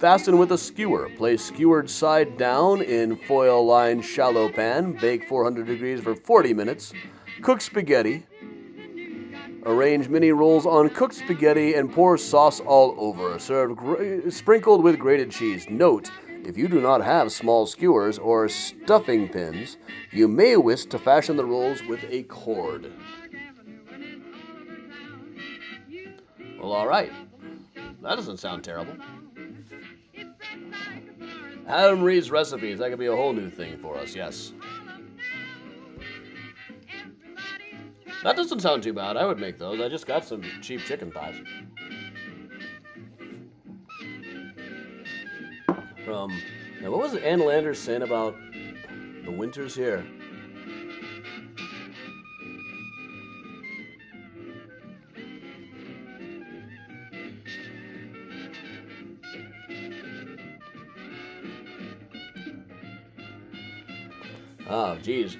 fasten with a skewer. Place skewered side down in foil-lined shallow pan. Bake 400 degrees for 40 minutes. Cook spaghetti. Arrange mini rolls on cooked spaghetti and pour sauce all over. Serve sprinkled with grated cheese. Note, if you do not have small skewers or stuffing pins, you may wish to fashion the rolls with a cord. Well, all right. That doesn't sound terrible. Adam reads recipes. That could be a whole new thing for us, yes. That doesn't sound too bad. I would make those. I just got some cheap chicken thighs. Now what was Ann Landers saying about the winters here? Oh, geez.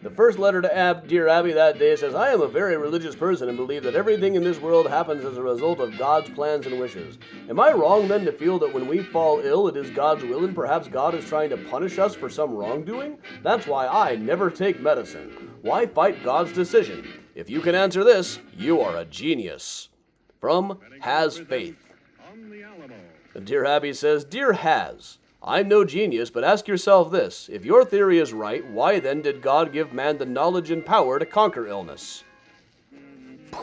The first letter to Dear Abby that day says, I am a very religious person and believe that everything in this world happens as a result of God's plans and wishes. Am I wrong then to feel that when we fall ill, it is God's will and perhaps God is trying to punish us for some wrongdoing? That's why I never take medicine. Why fight God's decision? If you can answer this, you are a genius. From Has Faith. On the Alamo. And Dear Abby says, Dear Has, I'm no genius, but ask yourself this. If your theory is right, why then did God give man the knowledge and power to conquer illness? I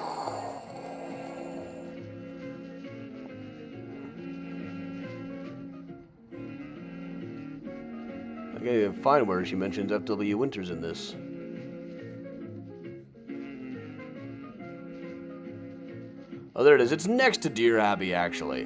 can't even find where she mentions F.W. Winters in this. Oh, there it is. It's next to Dear Abby, actually.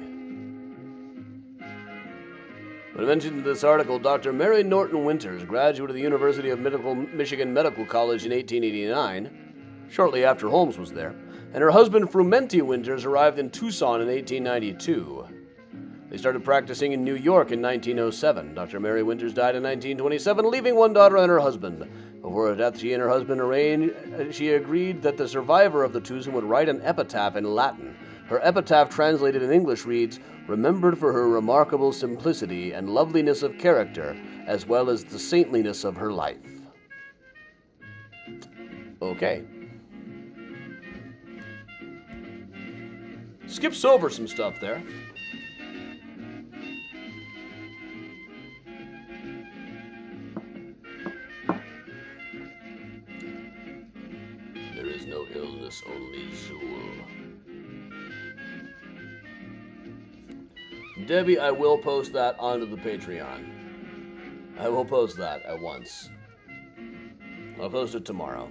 But I mentioned in this article, Dr. Mary Norton Winters, graduate of the University of Michigan Medical College in 1889, shortly after Holmes was there, and her husband Frumenti Winters arrived in Tucson in 1892. They started practicing in New York in 1907. Dr. Mary Winters died in 1927, leaving one daughter and her husband. Before her death, she and her husband she agreed that the survivor of the twosome would write an epitaph in Latin. Her epitaph translated in English reads, remembered for her remarkable simplicity and loveliness of character, as well as the saintliness of her life. Okay. Skips over some stuff there. There is no illness, only Zool. Debbie, I will post that onto the Patreon. I will post that at once. I'll post it tomorrow.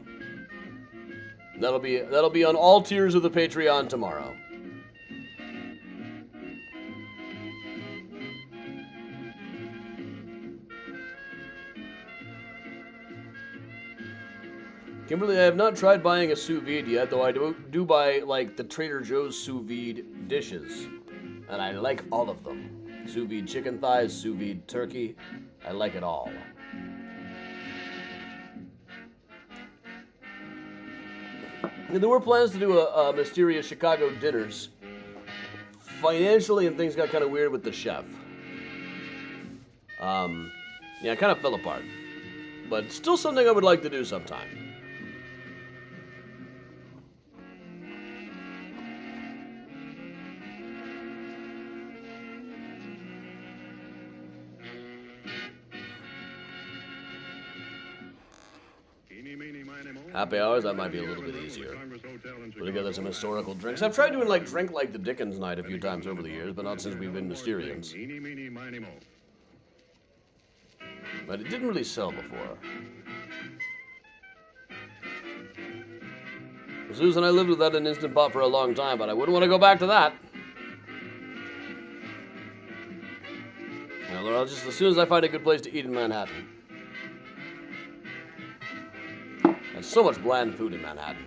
That'll be on all tiers of the Patreon tomorrow. Kimberly, I have not tried buying a sous vide yet, though I do buy, like, the Trader Joe's sous vide dishes. And I like all of them. Sous vide chicken thighs, sous vide turkey. I like it all. And there were plans to do a mysterious Chicago dinners. Financially, and things got kind of weird with the chef. Yeah, it kind of fell apart. But still something I would like to do sometime. Happy hours, that might be a little bit easier. Put together some historical drinks. I've tried doing drink like the Dickens night a few times over the years, but not since we've been Mysterians. But it didn't really sell before. Susan, I lived without an Instant Pot for a long time, but I wouldn't want to go back to that. Now, I'll just, as soon as I find a good place to eat in Manhattan. There's so much bland food in Manhattan.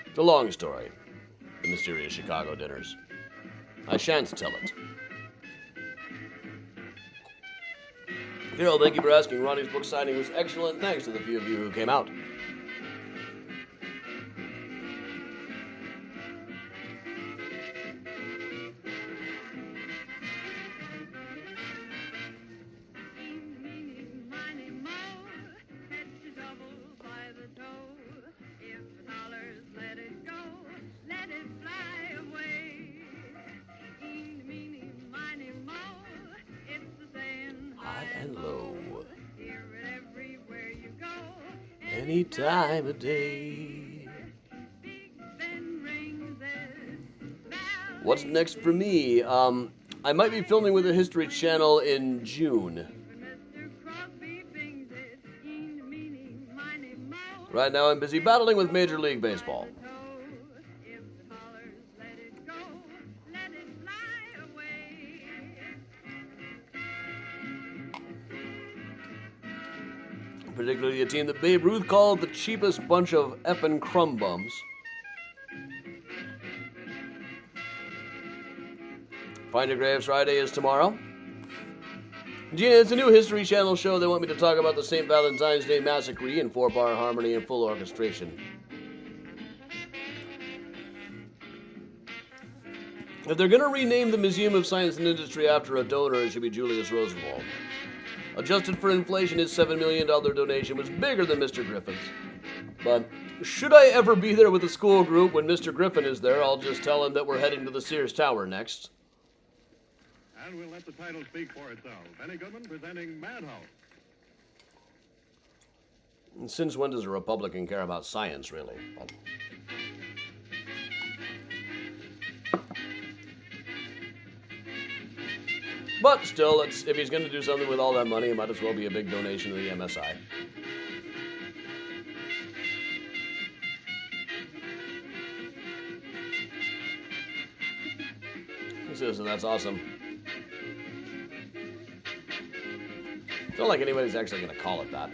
It's a long story. The mysterious Chicago dinners. I shan't tell it. Carol, thank you for asking. Ronnie's book signing was excellent. Thanks to the few of you who came out. Any time of day. What's next for me? I might be filming with the History Channel in June. Right now I'm busy battling with Major League Baseball. Particularly a team that Babe Ruth called the cheapest bunch of effing crumb bums. Find Your Graves Friday is tomorrow. Gina, it's a new History Channel show. They want me to talk about the St. Valentine's Day Massacre in 4-bar harmony and full orchestration. If they're going to rename the Museum of Science and Industry after a donor, it should be Julius Rosenwald. Adjusted for inflation, his $7 million donation was bigger than Mr. Griffin's. But should I ever be there with the school group when Mr. Griffin is there, I'll just tell him that we're heading to the Sears Tower next. And we'll let the title speak for itself. Benny Goodman presenting Madhouse. And since when does a Republican care about science, really? But still, if he's going to do something with all that money, it might as well be a big donation to the MSI. Listen, that's awesome. I don't like anybody's actually going to call it that.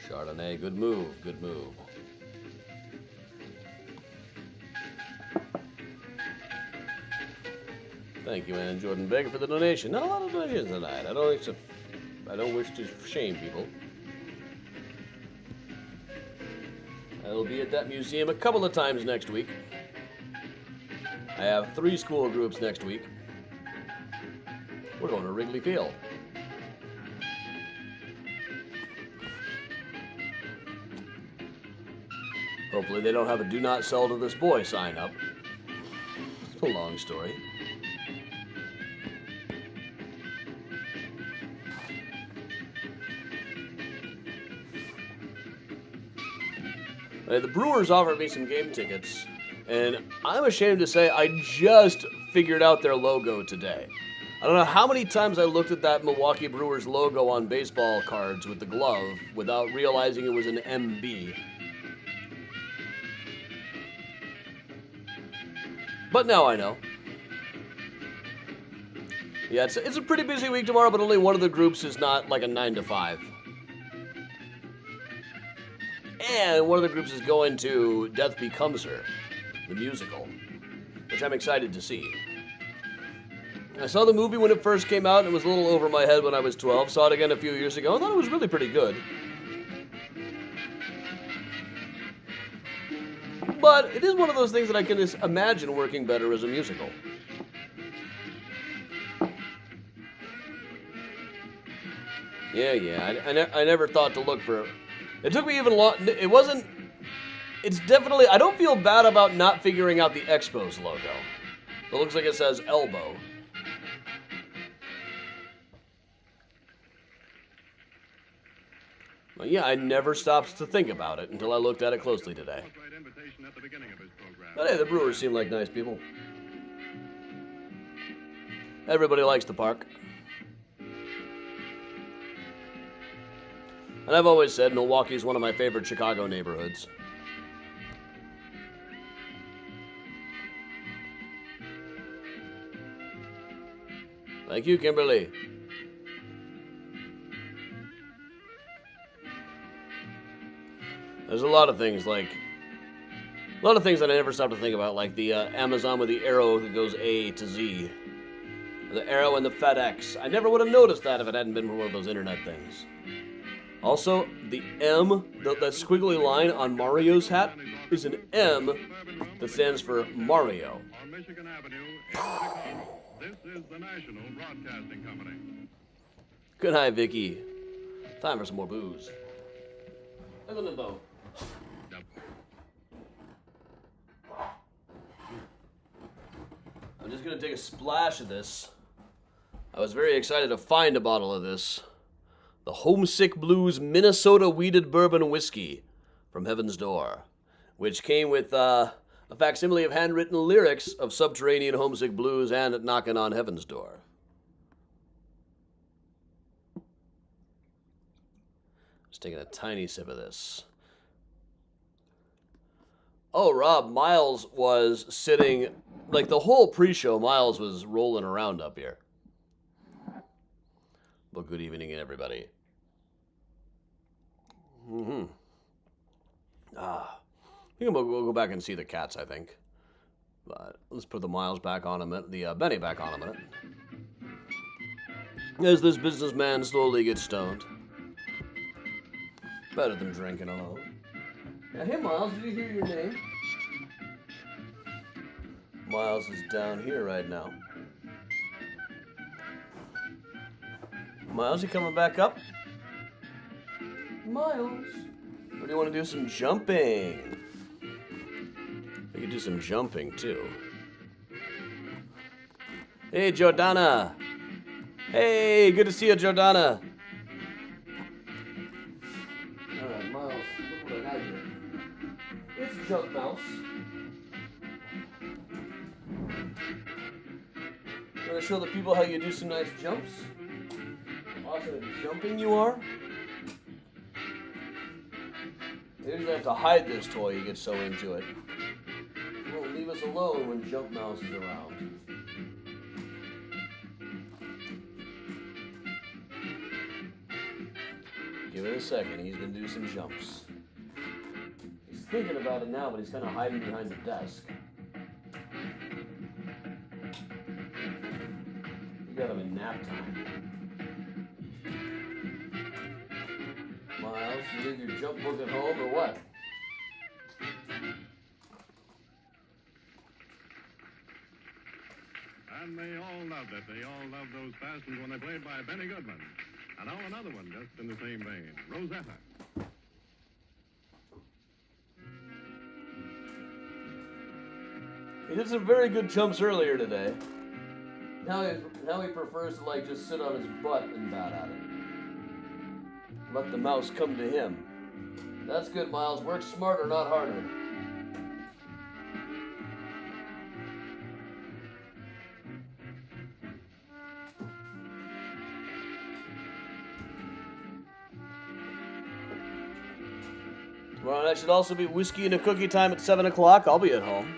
Chardonnay, good move, good move. Thank you, Ann Jordan Baker, for the donation. Not a lot of donations tonight. I don't wish to shame people. I will be at that museum a couple of times next week. I have 3 school groups next week. We're going to Wrigley Field. Hopefully they don't have a "Do Not Sell to This Boy" sign up. It's a long story. The Brewers offered me some game tickets, and I'm ashamed to say I just figured out their logo today. I don't know how many times I looked at that Milwaukee Brewers logo on baseball cards with the glove without realizing it was an MB. But now I know. Yeah, it's a pretty busy week tomorrow, but only one of the groups is not like a 9 to 5. And one of the groups is going to Death Becomes Her, the musical, which I'm excited to see. I saw the movie when it first came out, and it was a little over my head when I was 12. Saw it again a few years ago. I thought it was really pretty good. But it is one of those things that I can just imagine working better as a musical. Yeah. I never thought to look for it. It took me even long. It wasn't. It's definitely. I don't feel bad about not figuring out the Expos logo. It looks like it says elbow. Well, yeah, I never stopped to think about it until I looked at it closely today. But hey, the Brewers seem like nice people. Everybody likes the park. And I've always said Milwaukee's one of my favorite Chicago neighborhoods. Thank you, Kimberly. There's a lot of things that I never stop to think about, like the Amazon with the arrow that goes A to Z. The arrow and the FedEx. I never would have noticed that if it hadn't been for one of those internet things. Also, the M, that squiggly line on Mario's hat, is an M that stands for Mario. On Michigan Avenue in Chicago. This is the National Broadcasting Company. Good night, Vicky. Time for some more booze. Look at the boat. I'm just going to take a splash of this. I was very excited to find a bottle of this. The Homesick Blues Minnesota Weeded Bourbon Whiskey from Heaven's Door, which came with a A facsimile of handwritten lyrics of Subterranean Homesick Blues and Knockin' on Heaven's Door. Just taking a tiny sip of this. Oh, Rob, Miles was sitting, like the whole pre-show, Miles was rolling around up here. Well, good evening, everybody. I think we'll go back and see the cats, I think. But let's put the Miles back on a minute, the Benny back on a minute. As this businessman slowly gets stoned. Better than drinking alone. Yeah, hey, Miles, did you hear your name? Miles is down here right now. Miles, you coming back up? Miles, or do you want to do some jumping? We could do some jumping, too. Hey, Jordana. Hey, good to see you, Jordana. All right, Miles, look what I got here. It's Jump Mouse. You want to show the people how you do some nice jumps? How awesome at jumping you are? You usually have to hide this toy, you get so into it. You won't leave us alone when Jump Mouse is around. Give it a second, he's going to do some jumps. He's thinking about it now, but he's kind of hiding behind the desk. You got him in nap time. Miles, you leave your jump book at home or what? And they all loved it. They all loved those Bastards when they played by Benny Goodman. And now another one just in the same vein, Rosetta. He did some very good jumps earlier today. Now he prefers to like just sit on his butt and bat at it. Let the mouse come to him. That's good, Miles. Work smarter, not harder. Tomorrow night should also be whiskey and a cookie time at 7 o'clock. I'll be at home.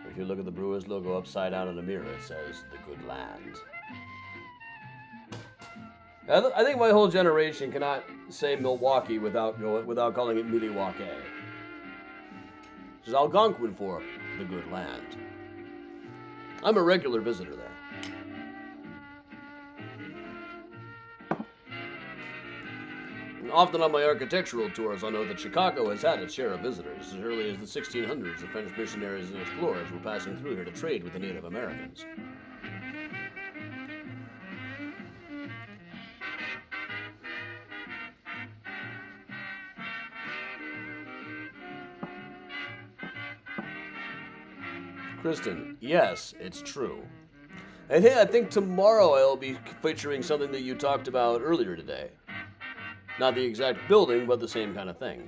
If you look at the Brewers logo upside down in the mirror, it says the good land. I think my whole generation cannot say Milwaukee without calling it Milwaukee. This is Algonquin for the good land. I'm a regular visitor there. And often on my architectural tours, I know that Chicago has had its share of visitors. As early as the 1600s, the French missionaries and explorers were passing through here to trade with the Native Americans. Kristen, yes, it's true. I think tomorrow I'll be featuring something that you talked about earlier today. Not the exact building, but the same kind of thing.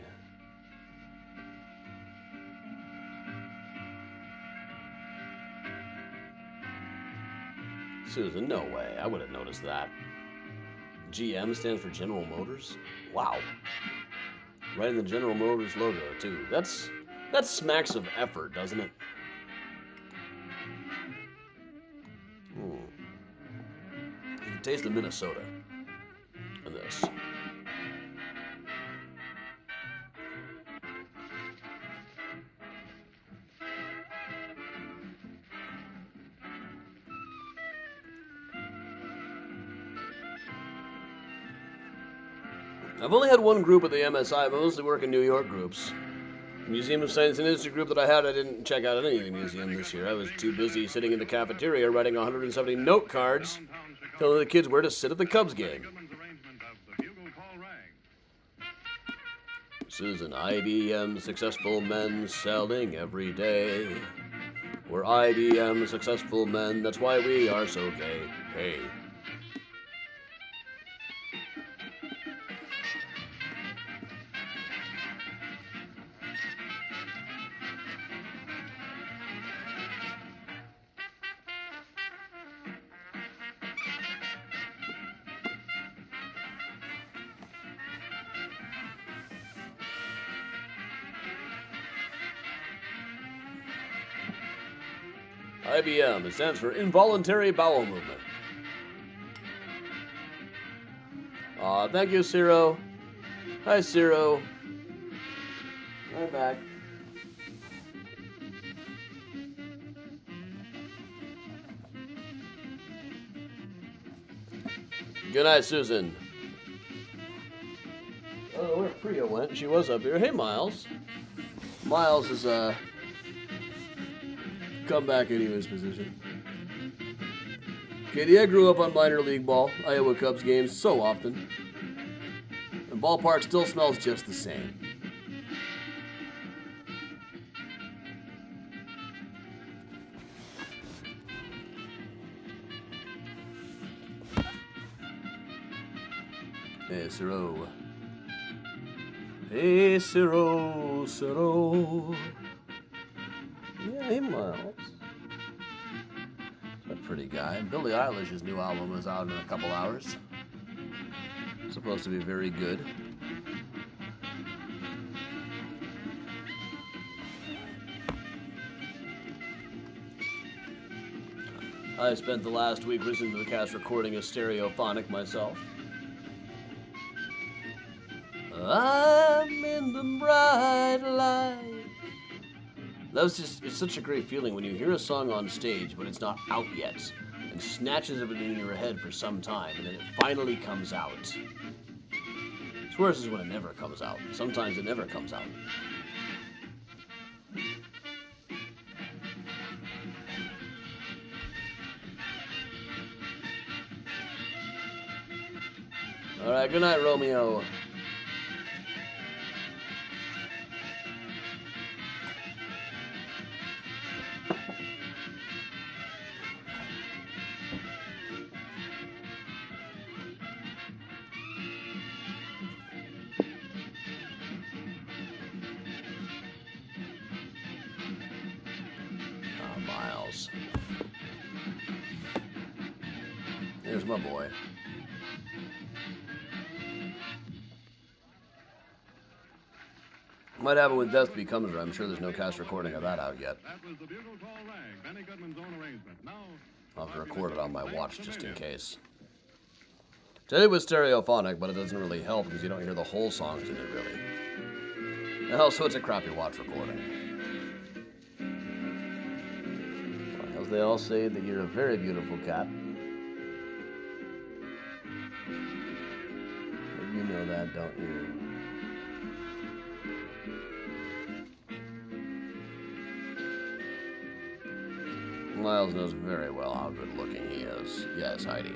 Susan, no way. I would have noticed that. GM stands for General Motors? Wow. Right in the General Motors logo, too. That smacks of effort, doesn't it? You can taste the Minnesota in this. I've only had one group at the MSI. I mostly work in New York groups. Museum of Science and Industry group that I had, I didn't check out any of the museum this year. I was too busy sitting in the cafeteria writing 170 note cards, telling the kids where to sit at the Cubs game. Susan, IBM successful men selling every day. We're IBM successful men, that's why we are so gay. Hey. IBM. It stands for involuntary bowel movement. Thank you, Ciro. Hi, Ciro. I'm back. Good night, Susan. Oh, where Priya went? She was up here. Hey, Miles. Miles has come back into his position. Katie, I grew up on minor league ball, Iowa Cubs games so often. And ballpark still smells just the same. Hey, Ciro. Hey, Ciro, Ciro. Yeah, hey, Miles. A pretty guy. Billie Eilish's new album is out in a couple hours. Supposed to be very good. I spent the last week listening to the cast recording a stereophonic myself. I'm in the bright light. It's such a great feeling when you hear a song on stage, but it's not out yet, and snatches of it in your head for some time, and then it finally comes out. It's worse is when it never comes out. Sometimes it never comes out. All right, good night, Romeo. Miles. There's my boy. Might happen when Death Becomes Her. I'm sure there's no cast recording of that out yet. That was the bugle call rag, Benny Goodman's own arrangement. Now, I'll have to record it on my watch just in case. Today was stereophonic, but it doesn't really help because you don't hear the whole songs in it, really. And also, it's a crappy watch recording. As they all say that you're a very beautiful cat. But you know that, don't you? Miles knows very well how good looking he is. Yes, Heidi.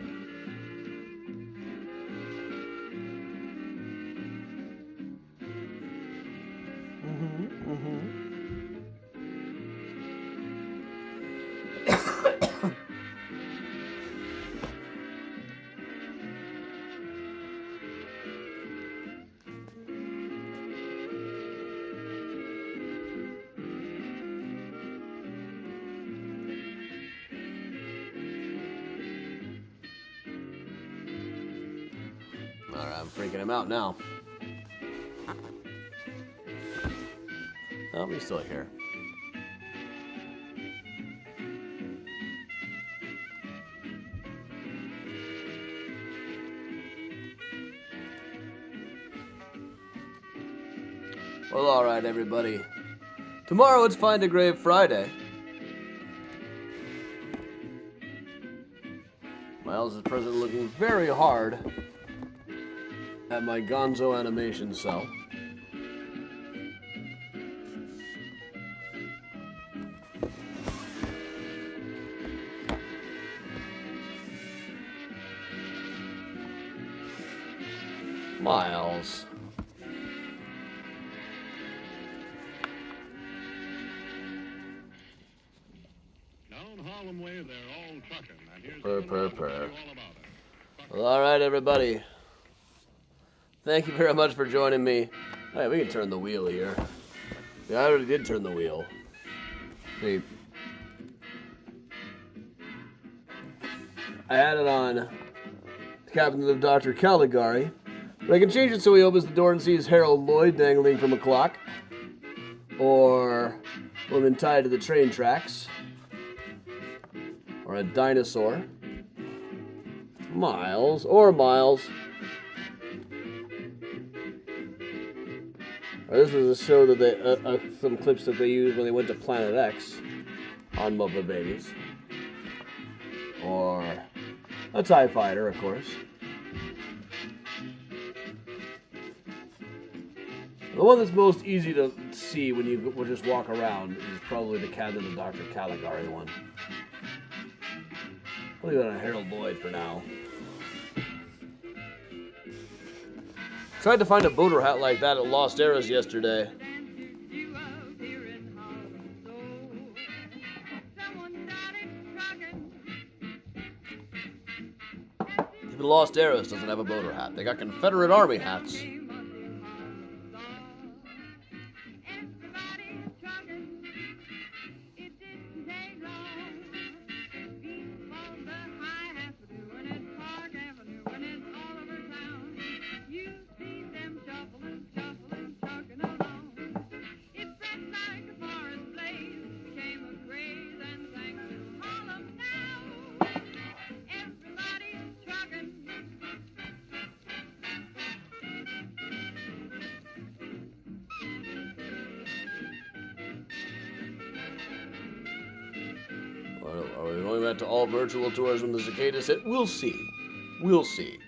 Alright, I'm freaking him out now. Oh, he's still here. Well, alright, everybody. Tomorrow it's Find a Grave Friday. Miles is present looking very hard at my gonzo animation cell. Miles. down Harlem Way, they're all trucking. And here's Purr, the purr, Miles to purr. tell you all about it. Well, all right, everybody. Thank you very much for joining me. Hey, we can turn the wheel here. Yeah, I already did turn the wheel. See, I added on the Captain of Dr. Caligari, but I can change it so he opens the door and sees Harold Lloyd dangling from a clock, or woman tied to the train tracks, or a dinosaur. Miles. Or this was a show that they, some clips that they used when they went to Planet X on Muppet Babies. Or a TIE Fighter, of course. The one that's most easy to see when you just walk around is probably the Cabinet of Dr. Caligari one. I'll leave it on Harold Lloyd for now. Tried to find a boater hat like that at Lost Eras yesterday. Even Lost Eras doesn't have a boater hat. They got Confederate Army hats. Are we going back to all virtual tours when the cicadas hit? We'll see. We'll see.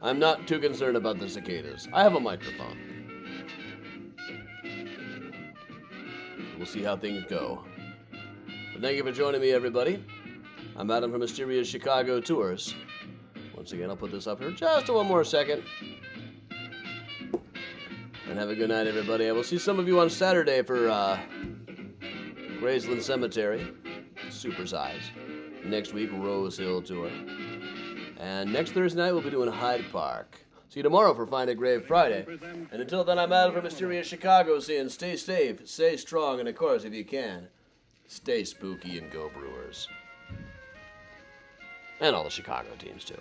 I'm not too concerned about the cicadas. I have a microphone. We'll see how things go. But thank you for joining me, everybody. I'm Adam from Mysterious Chicago Tours. Once again, I'll put this up here just one more second. And have a good night, everybody. I will see some of you on Saturday for Graceland Cemetery. Supersize. Next week, Rose Hill Tour. And next Thursday night, we'll be doing Hyde Park. See you tomorrow for Find a Grave Friday. And until then, I'm Adam from Mysterious Chicago saying stay safe, stay strong, and of course, if you can, stay spooky and go Brewers. And all the Chicago teams, too.